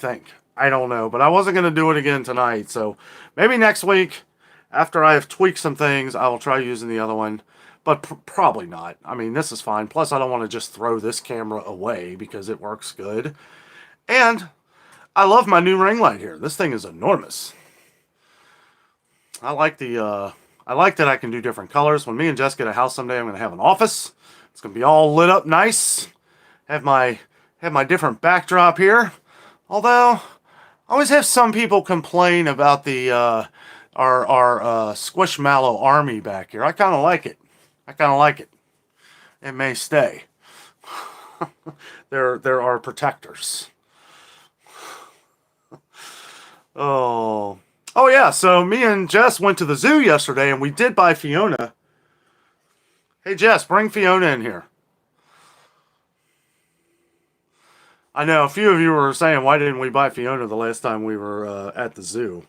don't know, but I wasn't going to do it again tonight. So maybe next week, after I have tweaked some things, I will try using the other one. But probably not. I mean, this is fine. Plus, I don't want to just throw this camera away because it works good. And I love my new ring light here. This thing is enormous. I like that I can do different colors. When me and Jess get a house someday, I'm going to have an office. It's going to be all lit up nice. Have my different backdrop here. Although, I always have some people complain about the our Squishmallow army back here. I kind of like it. It may stay. There are protectors. Oh yeah, so me and Jess went to the zoo yesterday and we did buy Fiona. Hey Jess, bring Fiona in here. I know a few of you were saying, why didn't we buy Fiona the last time we were at the zoo?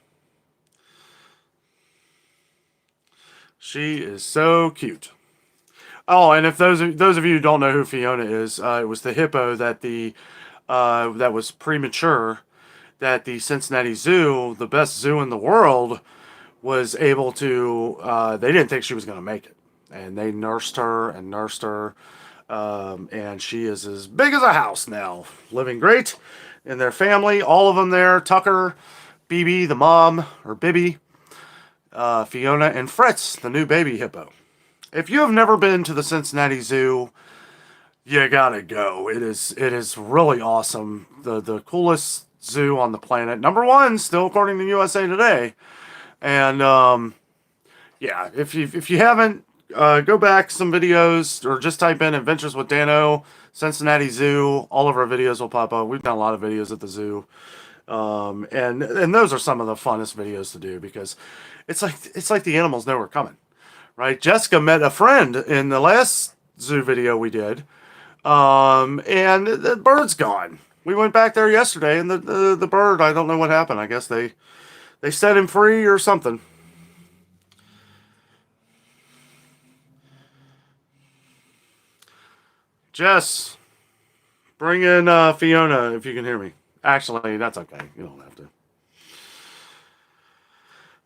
She is so cute. Oh, and if those of you who don't know who Fiona is, it was the hippo that that was premature, that the Cincinnati Zoo, the best zoo in the world, was able to. They didn't think she was going to make it, and they nursed her and nursed her, and she is as big as a house now, living great in their family. All of them there: Tucker, Bibi, the mom, or Bibby, Fiona, and Fritz, the new baby hippo. If you have never been to the Cincinnati Zoo, you gotta go. It is really awesome. The coolest zoo on the planet. Number one, still according to USA Today. And yeah, if you haven't, go back some videos or just type in Adventures with Danno, Cincinnati Zoo. All of our videos will pop up. We've done a lot of videos at the zoo. And those are some of the funnest videos to do because it's like the animals know we're coming. Right, Jessica met a friend in the last zoo video we did, and the bird's gone. We went back there yesterday, and the bird, I don't know what happened. I guess they set him free or something. Jess, bring in Fiona if you can hear me. Actually, that's okay. You don't have to.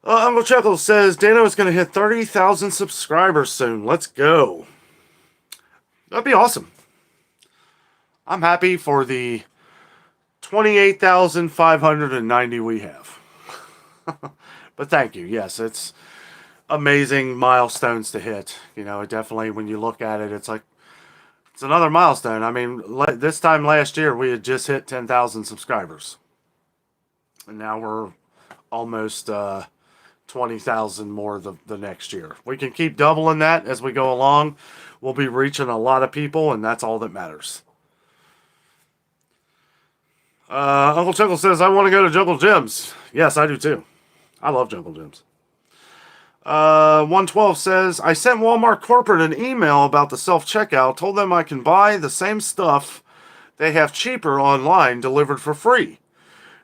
Uncle Chuckles says, Danno is going to hit 30,000 subscribers soon. Let's go. That'd be awesome. I'm happy for the 28,590 we have. But thank you. Yes, it's... amazing milestones to hit. You know, definitely when you look at it, it's like, it's another milestone. I mean, this time last year, we had just hit 10,000 subscribers. And now we're almost 20,000 more the next year. We can keep doubling that as we go along. We'll be reaching a lot of people, and that's all that matters. Uncle Chuckle says, I want to go to Jungle Gyms. Yes, I do too. I love Jungle Gyms. 112 says, I sent Walmart corporate an email about the self-checkout, told them I can buy the same stuff they have cheaper online delivered for free.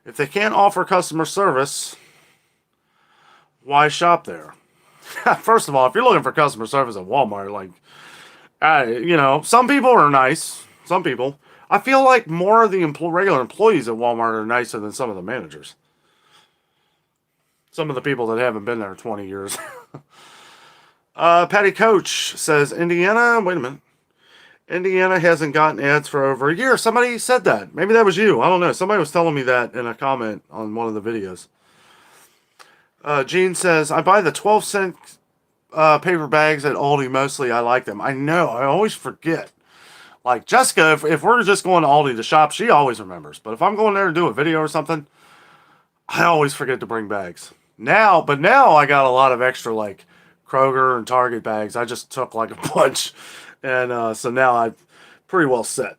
If they can't offer customer service, why shop there? First of all, if you're looking for customer service at Walmart, like, you know, some people are nice. Some people. I feel like more of the regular employees at Walmart are nicer than some of the managers. Some of the people that haven't been there 20 years. Patty Coach says, Indiana, wait a minute. Indiana hasn't gotten ads for over a year. Somebody said that. Maybe that was you. I don't know. Somebody was telling me that in a comment on one of the videos. Gene says, I buy the 12-cent paper bags at Aldi mostly. I like them. I know. I always forget. Like Jessica, if we're just going to Aldi to shop, she always remembers. But if I'm going there to do a video or something, I always forget to bring bags. Now I got a lot of extra like Kroger and Target bags. I just took like a bunch. And so now I'm pretty well set.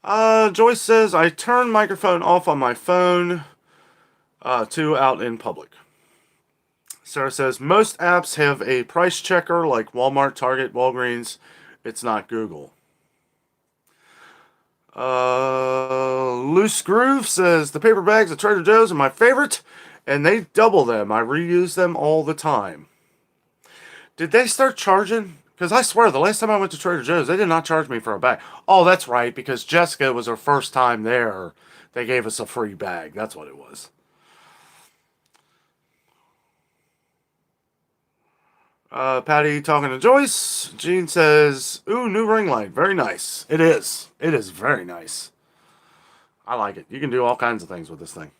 Joyce says, I turn microphone off on my phone to out in public. Sarah says, most apps have a price checker like Walmart, Target, Walgreens. It's not Google. Loose Groove says, the paper bags at Trader Joe's are my favorite, and they double them. I reuse them all the time. Did they start charging? Because I swear, the last time I went to Trader Joe's, they did not charge me for a bag. Oh, that's right, because Jessica was her first time there. They gave us a free bag. That's what it was. Patty talking to Joyce. Jean says, ooh, new ring light. Very nice. It is. It is very nice. I like it. You can do all kinds of things with this thing.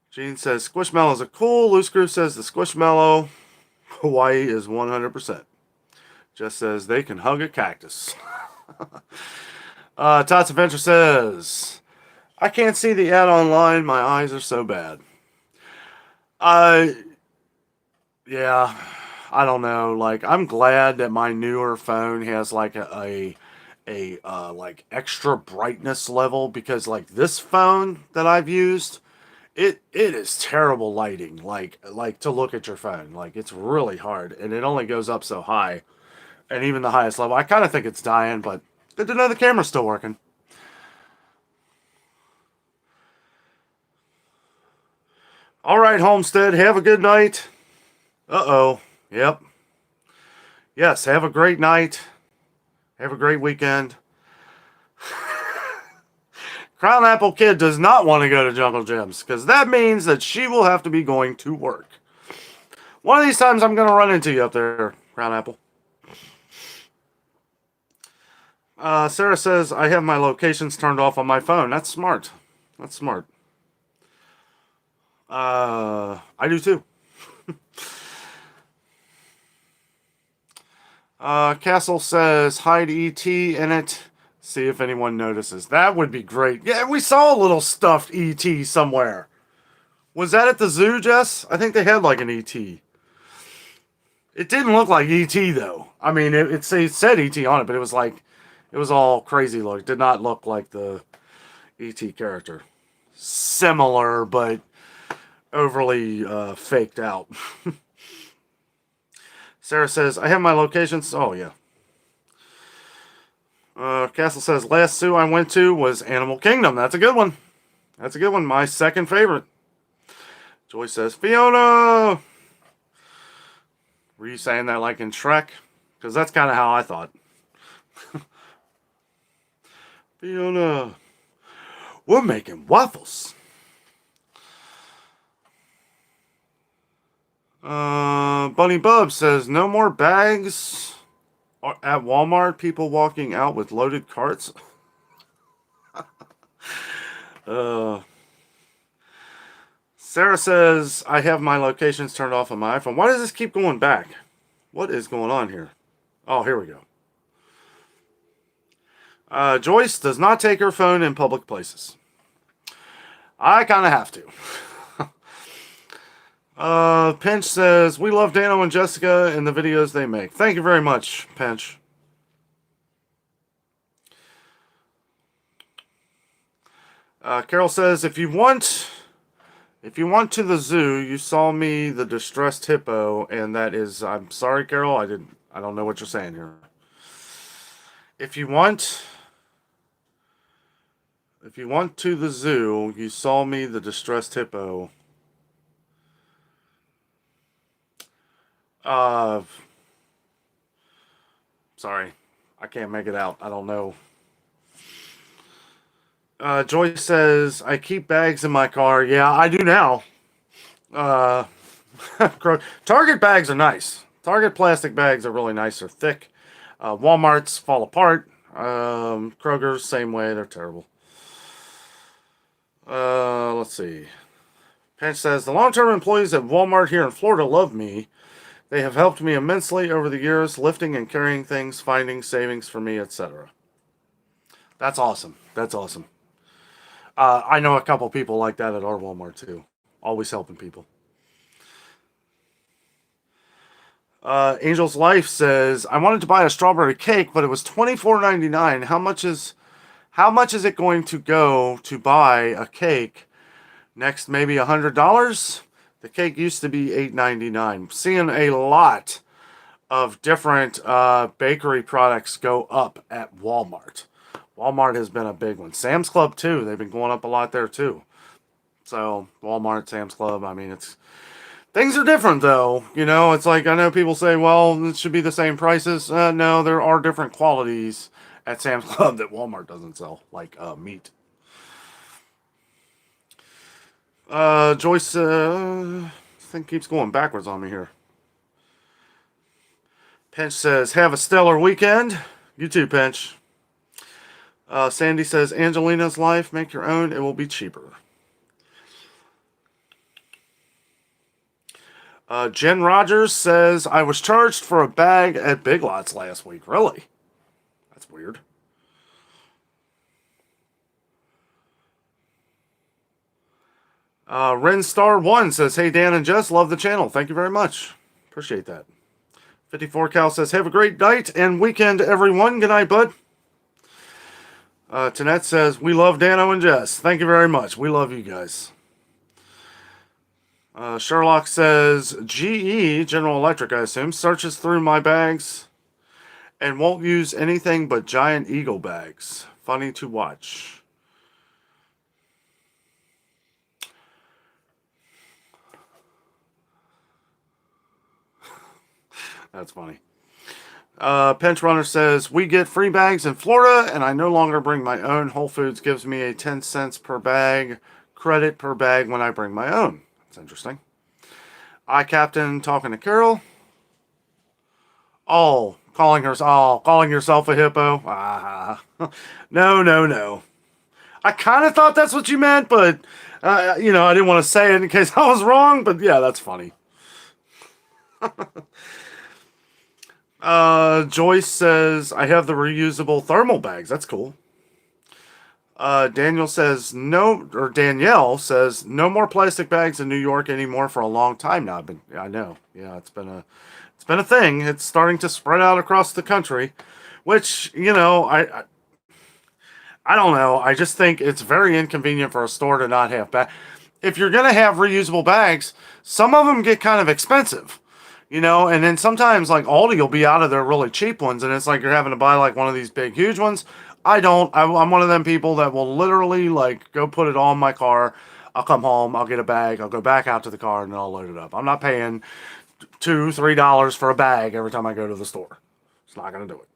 Jean says, Squishmallows are cool. Loose Screw says, the Squishmallow Hawaii is 100%. Just says, they can hug a cactus. Tots Adventure says, I can't see the ad online. My eyes are so bad. Yeah, I don't know. Like, I'm glad that my newer phone has like a like extra brightness level, because like this phone that I've used, it is terrible lighting. Like to look at your phone, like it's really hard, and it only goes up so high, and even the highest level, I kind of think it's dying, but good to know the camera's still working. All right, Homestead, have a good night. Uh-oh. Yep. Yes, have a great night. Have a great weekend. Crown Apple Kid does not want to go to Jungle Gyms, because that means that she will have to be going to work. One of these times I'm going to run into you up there, Crown Apple. Sarah says, I have my locations turned off on my phone. That's smart. That's smart. I do too. Castle says, hide ET in it. See if anyone notices. That would be great. Yeah, we saw a little stuffed ET somewhere. Was that at the zoo, Jess? I think they had like an ET. It didn't look like ET though. I mean, it said ET on it, but it was like, it was all crazy look. It did not look like the ET character. Similar, but overly faked out. Sarah says, I have my locations. Oh, yeah. Castle says, last zoo I went to was Animal Kingdom. That's a good one. That's a good one. My second favorite. Joy says, Fiona! Were you saying that like in Shrek? Because that's kind of how I thought. Fiona. We're making waffles. Bunny Bub says, no more bags at Walmart. People walking out with loaded carts. Sarah says, I have my locations turned off on my iPhone. Why does this keep going back? What is going on here? Oh, here we go. Joyce does not take her phone in public places. I kind of have to. Pinch says, we love Danno and Jessica and the videos they make. Thank you very much, Pinch. Carol says, if you want to the zoo, you saw me the distressed hippo, and that is, I'm sorry, Carol, I don't know what you're saying here. If you want to the zoo, you saw me the distressed hippo. Sorry, I can't make it out. I don't know. Joyce says, I keep bags in my car. Yeah, I do now. Target bags are nice. Target plastic bags are really nice. They're thick. Walmart's fall apart. Kroger's, same way. They're terrible. Let's see. Pinch says, the long-term employees at Walmart here in Florida love me. They have helped me immensely over the years, lifting and carrying things, finding savings for me, etc. That's awesome. That's awesome. I know a couple people like that at our Walmart too. Always helping people. Angel's Life says, I wanted to buy a strawberry cake, but it was $24.99. How much is it going to go to buy a cake? Next, maybe $100. The cake used to be $8.99. Seeing a lot of different bakery products go up at Walmart. Walmart has been a big one. Sam's Club too. They've been going up a lot there too. So Walmart, Sam's Club. I mean, things are different though. You know, it's like I know people say, well, it should be the same prices. No, there are different qualities at Sam's Club that Walmart doesn't sell, like meat. Joyce, this thing keeps going backwards on me here. Pinch says, have a stellar weekend. You too, Pinch. Sandy says, Angelina's Life, make your own. It will be cheaper. Jen Rogers says, I was charged for a bag at Big Lots last week. Really? That's weird. Renstar1 says, hey, Dan and Jess, love the channel. Thank you very much. Appreciate that. 54 Cal says, have a great night and weekend, everyone. Good night, bud. Tanette says, we love Danno and Jess. Thank you very much. We love you guys. Sherlock says, GE, General Electric, I assume, searches through my bags and won't use anything but giant eagle bags. Funny to watch. That's funny. Pinch Runner says, we get free bags in Florida, and I no longer bring my own. Whole Foods gives me a 10 cents per bag credit per bag when I bring my own. That's interesting. Captain talking to Carol. Oh, calling yourself a hippo. No. I kind of thought that's what you meant, but, I didn't want to say it in case I was wrong, but yeah, that's funny. Joyce says, I have the reusable thermal bags. That's cool. Danielle says, no more plastic bags in New York anymore for a long time now. I know. Yeah, it's been a thing. It's starting to spread out across the country, which, I don't know. I just think it's very inconvenient for a store to not have bags. If you're going to have reusable bags, some of them get kind of expensive. And then sometimes like Aldi will be out of their really cheap ones, and it's like you're having to buy like one of these big, huge ones. I'm one of them people that will literally like go put it on my car. I'll come home, I'll get a bag, I'll go back out to the car, and then I'll load it up. I'm not paying $2-3 for a bag every time I go to the store. It's not going to do it.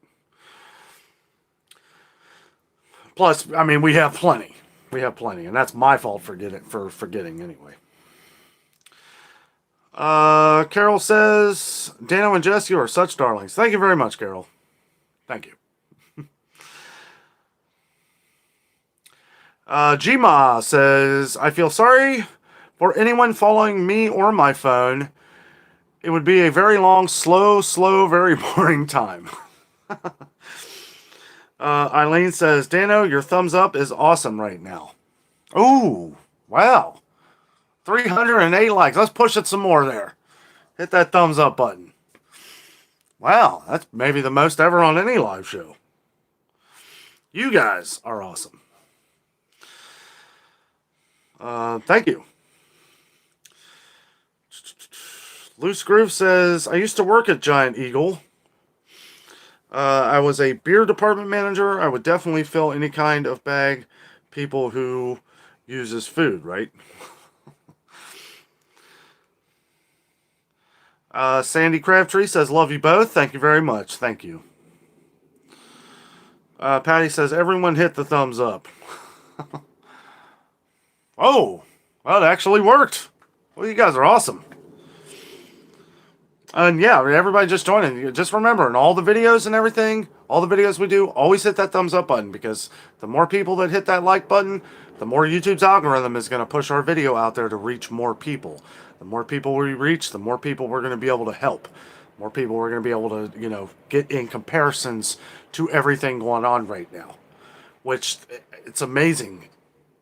Plus, I mean, we have plenty. And that's my fault for forgetting anyway. Carol says, Dano and Jess, you are such darlings. Thank you very much, Carol. Thank you. Gma says, I feel sorry for anyone following me or my phone. It would be a very long, slow, very boring time. Eileen says, Dano, your thumbs up is awesome right now. Ooh, wow. 308 likes. Let's push it some more there. Hit that thumbs up button. Wow, that's maybe the most ever on any live show. You guys are awesome. Thank you. Loose Groove says, I used to work at Giant Eagle. I was a beer department manager. I would definitely fill any kind of bag people who uses food, right? Sandy Crabtree says, love you both. Thank you very much. Thank you. Patty says, everyone hit the thumbs up. Oh, well, it actually worked. Well, you guys are awesome. And yeah, everybody just joining. Just remember, in all the videos and everything, all the videos we do, always hit that thumbs up button, because the more people that hit that like button, the more YouTube's algorithm is going to push our video out there to reach more people. The more people we reach, the more people we're going to be able to help. More people we're going to be able to, get in comparisons to everything going on right now. Which, it's amazing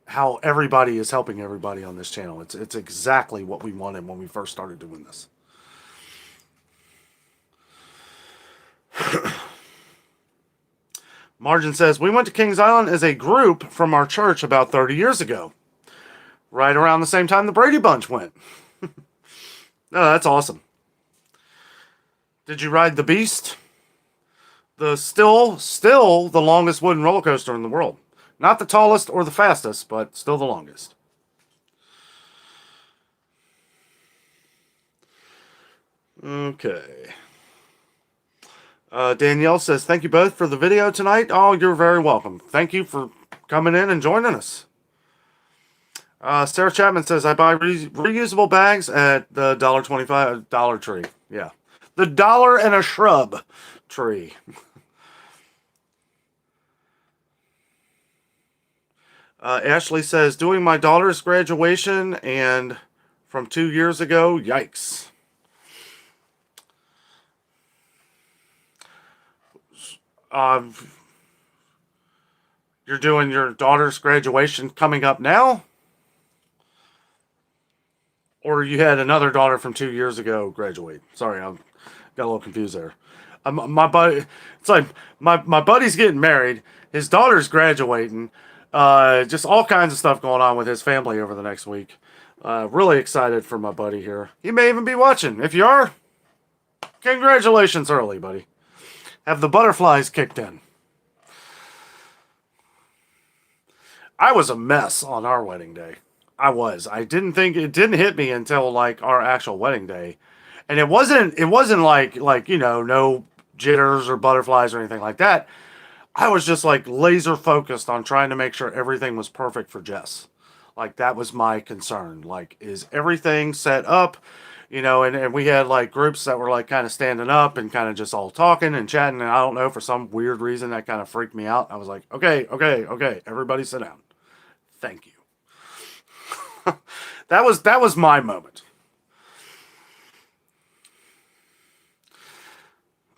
how everybody is helping everybody on this channel. It's exactly what we wanted when we first started doing this. Margin says, we went to Kings Island as a group from our church about 30 years ago. Right around the same time the Brady Bunch went. No, that's awesome. Did you ride the Beast? The still the longest wooden roller coaster in the world. Not the tallest or the fastest, but still the longest. Okay. Danielle says, thank you both for the video tonight. Oh, you're very welcome. Thank you for coming in and joining us. Sarah Chapman says, I buy reusable bags at the $1.25 Dollar Tree. Yeah. The dollar and a shrub tree. Ashley says, doing my daughter's graduation and from 2 years ago, yikes. You're doing your daughter's graduation coming up now? Or you had another daughter from 2 years ago graduate? Sorry, I got a little confused there. My buddy, it's like my buddy's getting married. His daughter's graduating. Just all kinds of stuff going on with his family over the next week. Really excited for my buddy here. He may even be watching. If you are, congratulations early, buddy. Have the butterflies kicked in. I was a mess on our wedding day. I didn't think, it didn't hit me until like our actual wedding day. And it wasn't like, no jitters or butterflies or anything like that. I was just like laser focused on trying to make sure everything was perfect for Jess. Like, that was my concern. Like, is everything set up? And we had like groups that were like kind of standing up and kind of just all talking and chatting. And I don't know, for some weird reason that kind of freaked me out. I was like, okay, everybody sit down. Thank you. That was my moment.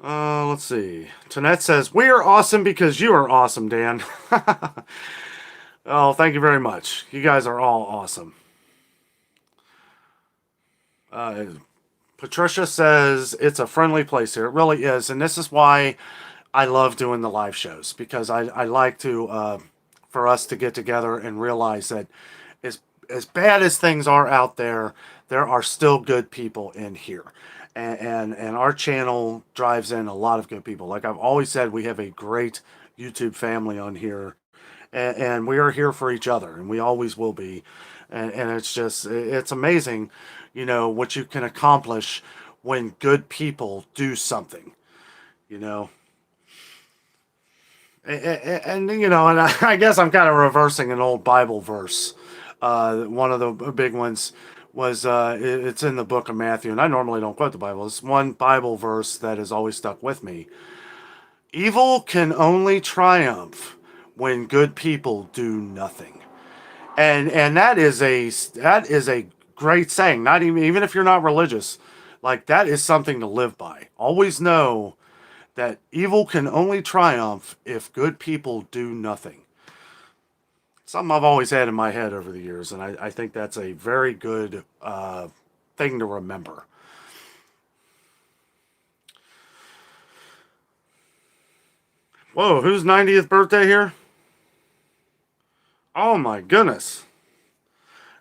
Let's see. Tonette says, we are awesome because you are awesome, Dan. Oh, thank you very much. You guys are all awesome. Patricia says, it's a friendly place here. It really is. And this is why I love doing the live shows, because I like to, for us to get together and realize that as bad as things are out there, there are still good people in here. And our channel drives in a lot of good people. Like I've always said, we have a great YouTube family on here, and we are here for each other, and we always will be. And it's amazing, what you can accomplish when good people do something, And I guess I'm kind of reversing an old Bible verse. One of the big ones was it's in the book of Matthew, and I normally don't quote the Bible. It's one Bible verse that has always stuck with me. Evil can only triumph when good people do nothing. And that is a great saying. Not even if you're not religious, like that is something to live by. Always know that evil can only triumph if good people do nothing. Something I've always had in my head over the years, and I think that's a very good thing to remember. Whoa, whose 90th birthday here? Oh my goodness.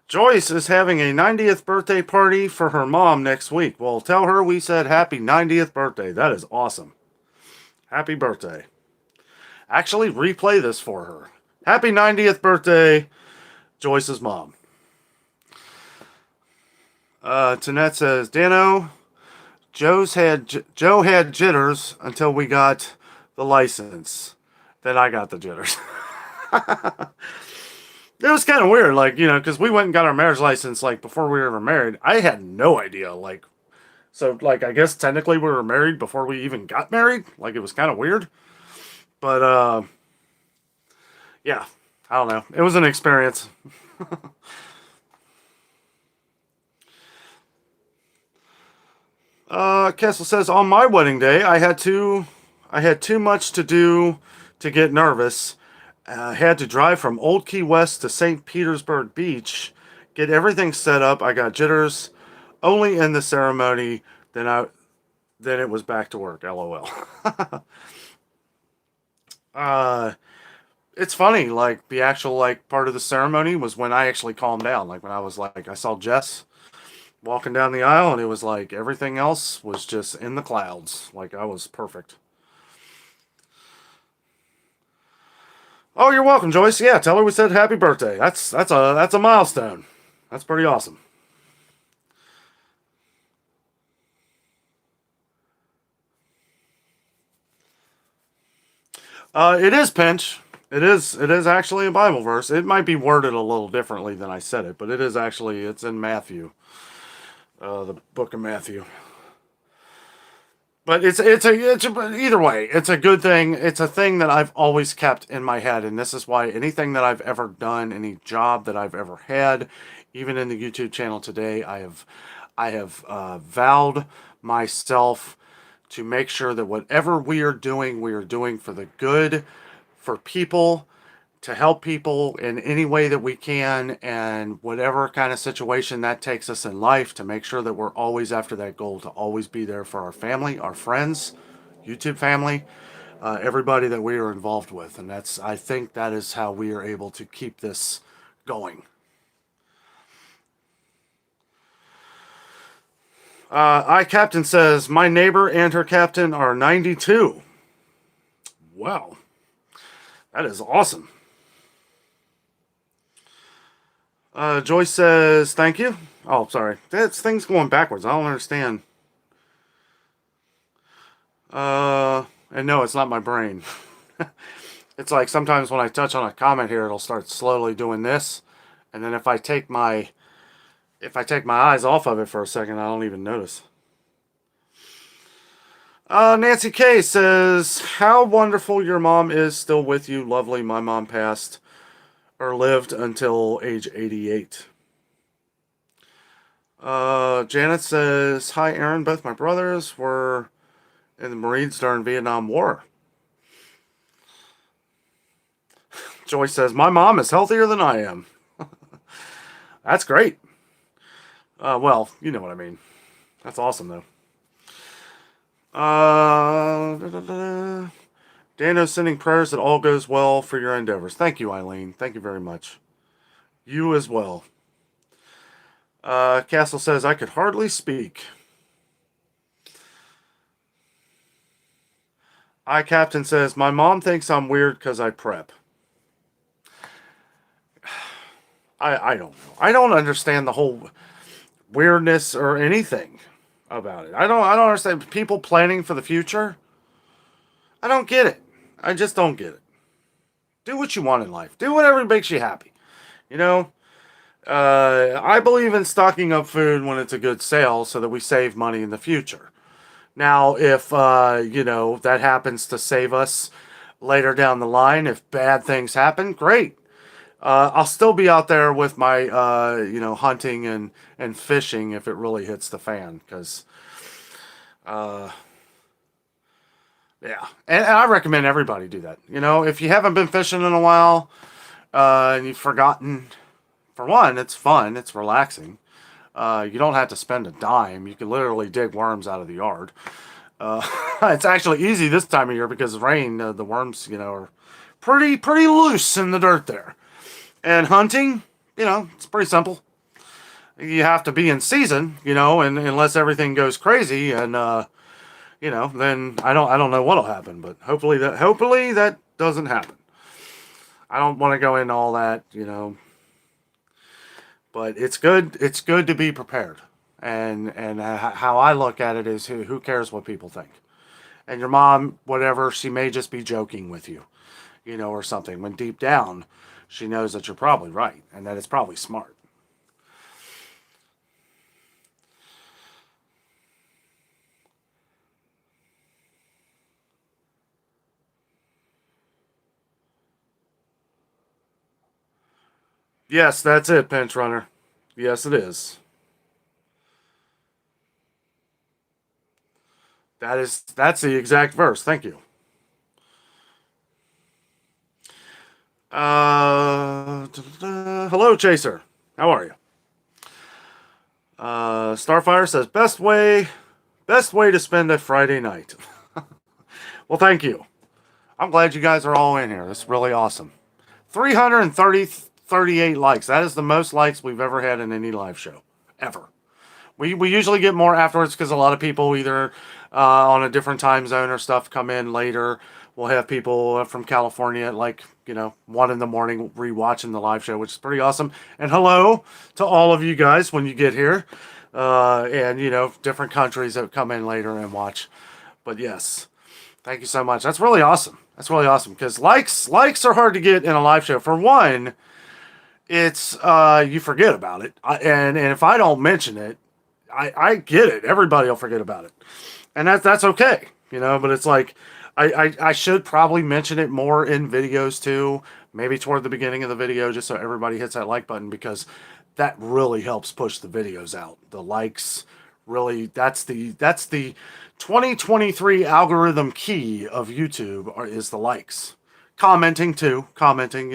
Joyce is having a 90th birthday party for her mom next week. Well, tell her we said happy 90th birthday. That is awesome. Happy birthday. Actually, replay this for her. Happy 90th birthday, Joyce's mom. Tanette says, Danno, Joe had jitters until we got the license. Then I got the jitters. It was kind of weird, like, because we went and got our marriage license, like, before we were ever married. I had no idea, like, so, like, I guess technically we were married before we even got married. Like, it was kind of weird. But, yeah, I don't know. It was an experience. Kessel says, on my wedding day, I had too much to do to get nervous. Had to drive from Old Key West to St. Petersburg Beach, get everything set up. I got jitters only in the ceremony. Then it was back to work. LOL. It's funny. Like the actual like part of the ceremony was when I actually calmed down. Like when I was like I saw Jess walking down the aisle, and it was like everything else was just in the clouds. Like I was perfect. Oh, you're welcome, Joyce. Yeah, tell her we said happy birthday. That's a milestone. That's pretty awesome. It is pinch. It is actually a Bible verse. It might be worded a little differently than I said it, but it's in Matthew, the book of Matthew. But either way, it's a good thing. It's a thing that I've always kept in my head, and this is why anything that I've ever done, any job that I've ever had, even in the YouTube channel today, I have vowed myself to make sure that whatever we are doing for the good, for people, to help people in any way that we can, and whatever kind of situation that takes us in life, to make sure that we're always after that goal, to always be there for our family, our friends, YouTube family, everybody that we are involved with. And I think that is how we are able to keep this going. Captain says, my neighbor and her captain are 92. Wow. That is awesome. Joyce says, thank you. Oh, sorry. That's things going backwards. I don't understand. And no, it's not my brain. It's like sometimes when I touch on a comment here, it'll start slowly doing this. And then if I take my eyes off of it for a second, I don't even notice. Nancy K says, how wonderful your mom is still with you. Lovely. My mom passed or lived until age 88. Janet says, hi, Aaron. Both my brothers were in the Marines during Vietnam War. Joyce says, my mom is healthier than I am. That's great. Well, you know what I mean. That's awesome, though. Danno's sending prayers that all goes well for your endeavors. Thank you, Eileen. Thank you very much. You as well. Castle says, I could hardly speak. Captain says, my mom thinks I'm weird because I prep. I don't know. I don't understand the whole weirdness or anything about it. I don't understand people planning for the future. I don't get it. I just don't get it. Do what you want in life. Do whatever makes you happy. You know, I believe in stocking up food when it's a good sale so that we save money in the future. Now, if, that happens to save us later down the line, if bad things happen, great. I'll still be out there with my, hunting and fishing if it really hits the fan. Because, uh, yeah. And I recommend everybody do that. If you haven't been fishing in a while and you've forgotten, for one, it's fun, it's relaxing. You don't have to spend a dime. You can literally dig worms out of the yard. It's actually easy this time of year because of rain. The worms, are pretty loose in the dirt there. And hunting, it's pretty simple. You have to be in season, and unless everything goes crazy, and then I don't know what'll happen. But hopefully that doesn't happen. I don't want to go into all that, but it's good. It's good to be prepared. And how I look at it is who cares what people think. And your mom, whatever, she may just be joking with you, or something. When deep down, she knows that you're probably right and that it's probably smart. Yes, that's it, Pinch Runner. Yes, it is. That's the exact verse. Thank you. Hello, Chaser. How are you? Starfire says best way to spend a Friday night. Well, thank you. I'm glad you guys are all in here. That's really awesome. 338 likes. That is the most likes we've ever had in any live show ever. We usually get more afterwards because a lot of people either on a different time zone or stuff come in later. We'll have people from California at 1 in the morning rewatching the live show, which is pretty awesome. And hello to all of you guys when you get here. And different countries that come in later and watch. But yes, thank you so much. That's really awesome. That's really awesome because likes are hard to get in a live show. For one, it's you forget about it, and if I don't mention it, I get it. Everybody will forget about it, and that's okay, But it's like I should probably mention it more in videos too, maybe toward the beginning of the video, just so everybody hits that like button because that really helps push the videos out. The likes really that's the 2023 algorithm key of YouTube is the likes, commenting too, commenting.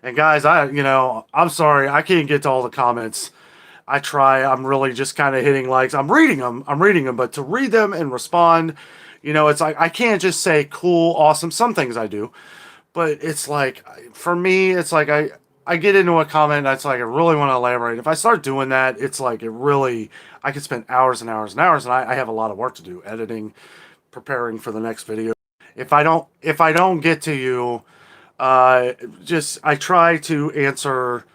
And guys, I'm sorry I can't get to all the comments. I try. I'm really just kind of hitting likes. I'm reading them. But to read them and respond, it's like I can't just say cool, awesome. Some things I do, but it's like for me, it's like I get into a comment. And it's like I really want to elaborate. If I start doing that, it's like I could spend hours and hours and hours, and I have a lot of work to do, editing, preparing for the next video. If I don't get to you, just I try to answer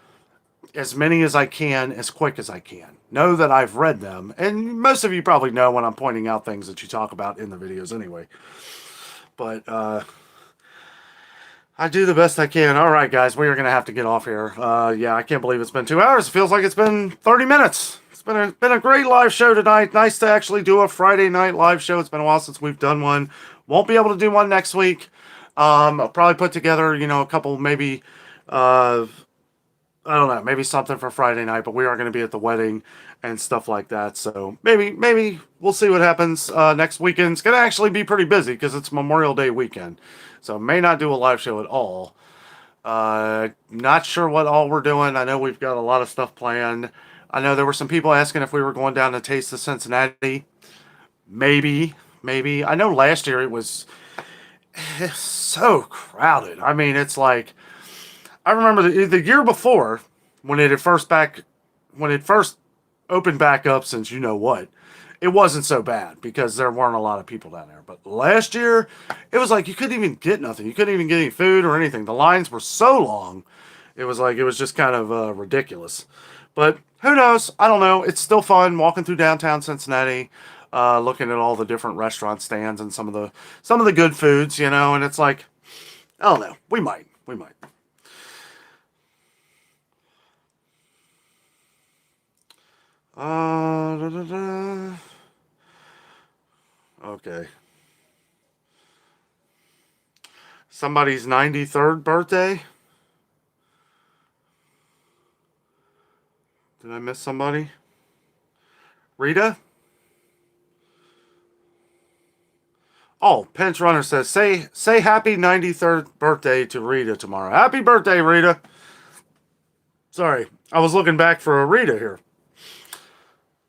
as many as I can as quick as I can. Know that I've read them, and most of you probably know when I'm pointing out things that you talk about in the videos anyway. But I do the best I can. All right, guys, we are going to have to get off here. Yeah, I can't believe it's been 2 hours. It feels like it's been 30 minutes. It's been a great live show tonight. Nice to actually do a Friday night live show. It's been a while since we've done one. Won't be able to do one next week. I'll probably put together, a couple maybe. I don't know, maybe something for Friday night, but we are going to be at the wedding and stuff like that. So maybe we'll see what happens. Next weekend's going to actually be pretty busy because it's Memorial Day weekend. So may not do a live show at all. Not sure what all we're doing. I know we've got a lot of stuff planned. I know there were some people asking if we were going down to Taste of Cincinnati. Maybe. I know last year it was so crowded. I mean, it's like I remember the year before when when it first opened back up since you know what, it wasn't so bad because there weren't a lot of people down there. But last year, it was like you couldn't even get nothing. You couldn't even get any food or anything. The lines were so long. It was just kind of ridiculous. But who knows? I don't know. It's still fun walking through downtown Cincinnati, looking at all the different restaurant stands and some of the good foods, And it's like, I don't know. We might. Da, da, da. Okay. Somebody's 93rd birthday? Did I miss somebody? Rita? Oh, Pinch Runner says, say happy 93rd birthday to Rita tomorrow. Happy birthday, Rita. Sorry, I was looking back for a Rita here.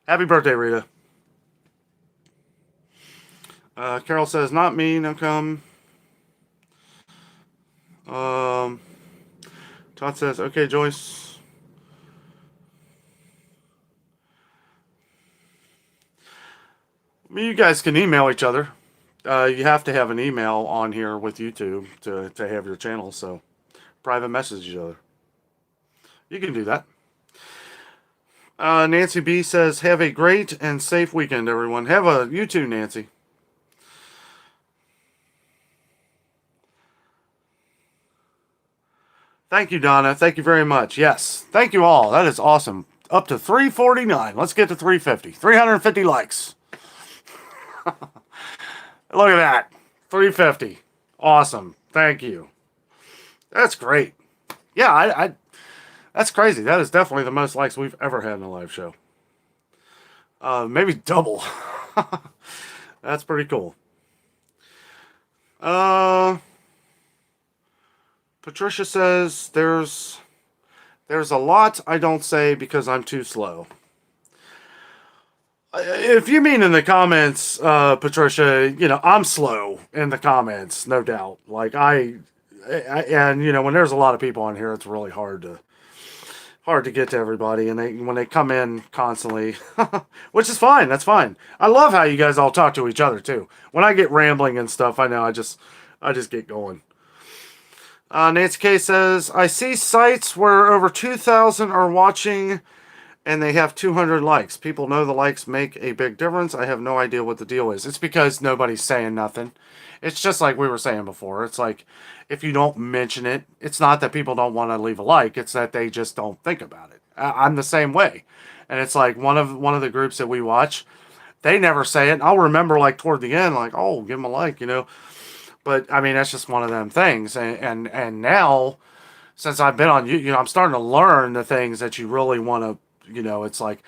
Happy birthday, Rita. Carol says, not me, no come. Todd says, okay, Joyce. I mean, you guys can email each other. You have to have an email on here with YouTube to have your channel, so private message each other. You can do that. Nancy B says, have a great and safe weekend, everyone. You too, Nancy. Thank you, Donna. Thank you very much. Yes. Thank you all. That is awesome. Up to 349. Let's get to 350. 350 likes. Look at that. 350. Awesome. Thank you. That's great. Yeah, that's crazy. That is definitely the most likes we've ever had in a live show. Maybe double. That's pretty cool. Patricia says there's a lot I don't say because I'm too slow. If you mean in the comments, Patricia, I'm slow in the comments, no doubt. Like and when there's a lot of people on here, it's really hard to get to everybody, and when they come in constantly, which is fine. That's fine. I love how you guys all talk to each other too. When I get rambling and stuff, I know I just get going. Nancy K says, I see sites where over 2,000 are watching and they have 200 likes. People know the likes make a big difference. I have no idea what the deal is. It's because nobody's saying nothing. It's just like we were saying before. It's like if you don't mention it, it's not that people don't want to leave a like. It's that they just don't think about it. I'm the same way. And it's like one of the groups that we watch, they never say it. I'll remember like toward the end, like, oh, give them a like, But I mean, that's just one of them things. And now, since I've been on I'm starting to learn the things that you really want to, it's like,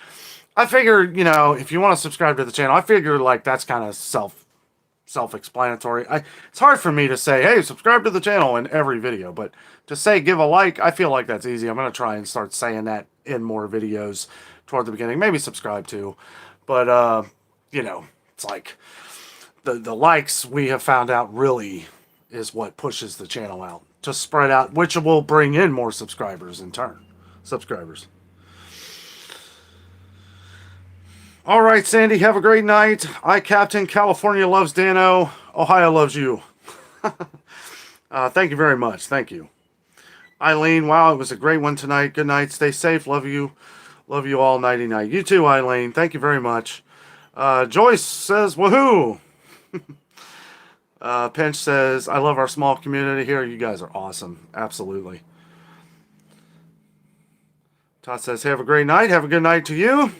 I figure, if you want to subscribe to the channel, I figure like that's kind of self-explanatory. It's hard for me to say, hey, subscribe to the channel in every video, but to say give a like, I feel like that's easy. I'm going to try and start saying that in more videos toward the beginning. Maybe subscribe too. But, it's like the likes we have found out really is what pushes the channel out to spread out, which will bring in more subscribers in turn. All right, Sandy, have a great night. Captain California loves Danno. Ohio loves you. Thank you very much. Thank you. Eileen, wow, it was a great one tonight. Good night. Stay safe. Love you. Love you all nighty night. You too, Eileen. Thank you very much. Joyce says, woohoo. Pinch says, I love our small community here. You guys are awesome. Absolutely. Todd says, have a great night. Have a good night to you.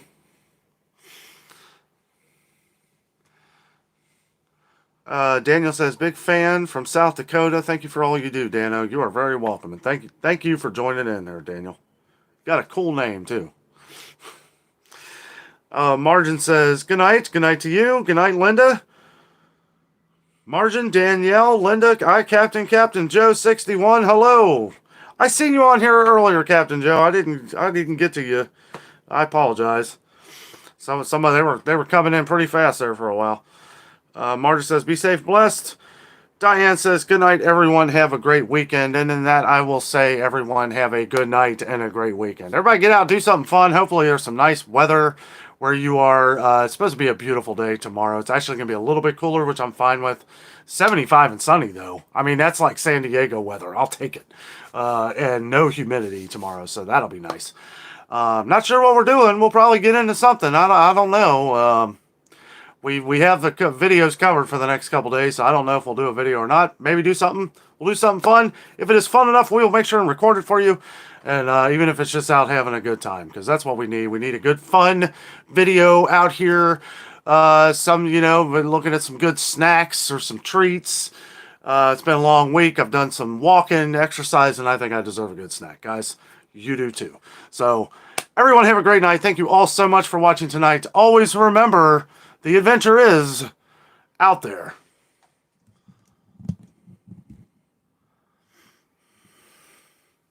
Daniel says, big fan from South Dakota. Thank you for all you do, Danno. You are very welcome. And thank you for joining in there, Daniel. Got a cool name, too. Margin says, good night. Good night to you. Good night, Linda. Margin, Danielle, Linda, Captain Joe 61. Hello. I seen you on here earlier, Captain Joe. I didn't get to you. I apologize. Some of they were coming in pretty fast there for a while. Margie says, be safe, blessed. Diane says, good night, everyone. Have a great weekend. And in that, I will say, everyone, have a good night and a great weekend. Everybody get out, do something fun. Hopefully, there's some nice weather where you are. It's supposed to be a beautiful day tomorrow. It's actually going to be a little bit cooler, which I'm fine with. 75 and sunny, though. I mean, that's like San Diego weather. I'll take it. And no humidity tomorrow, so that'll be nice. Not sure what we're doing. We'll probably get into something. I don't know. We have the videos covered for the next couple days, so I don't know if we'll do a video or not. Maybe do something. We'll do something fun. If it is fun enough, we'll make sure and record it for you. And even if it's just out having a good time, because that's what we need. We need a good, fun video out here. Been looking at some good snacks or some treats. It's been a long week. I've done some walking, exercise, and I think I deserve a good snack, guys. You do too. So, everyone have a great night. Thank you all so much for watching tonight. Always remember, the adventure is out there.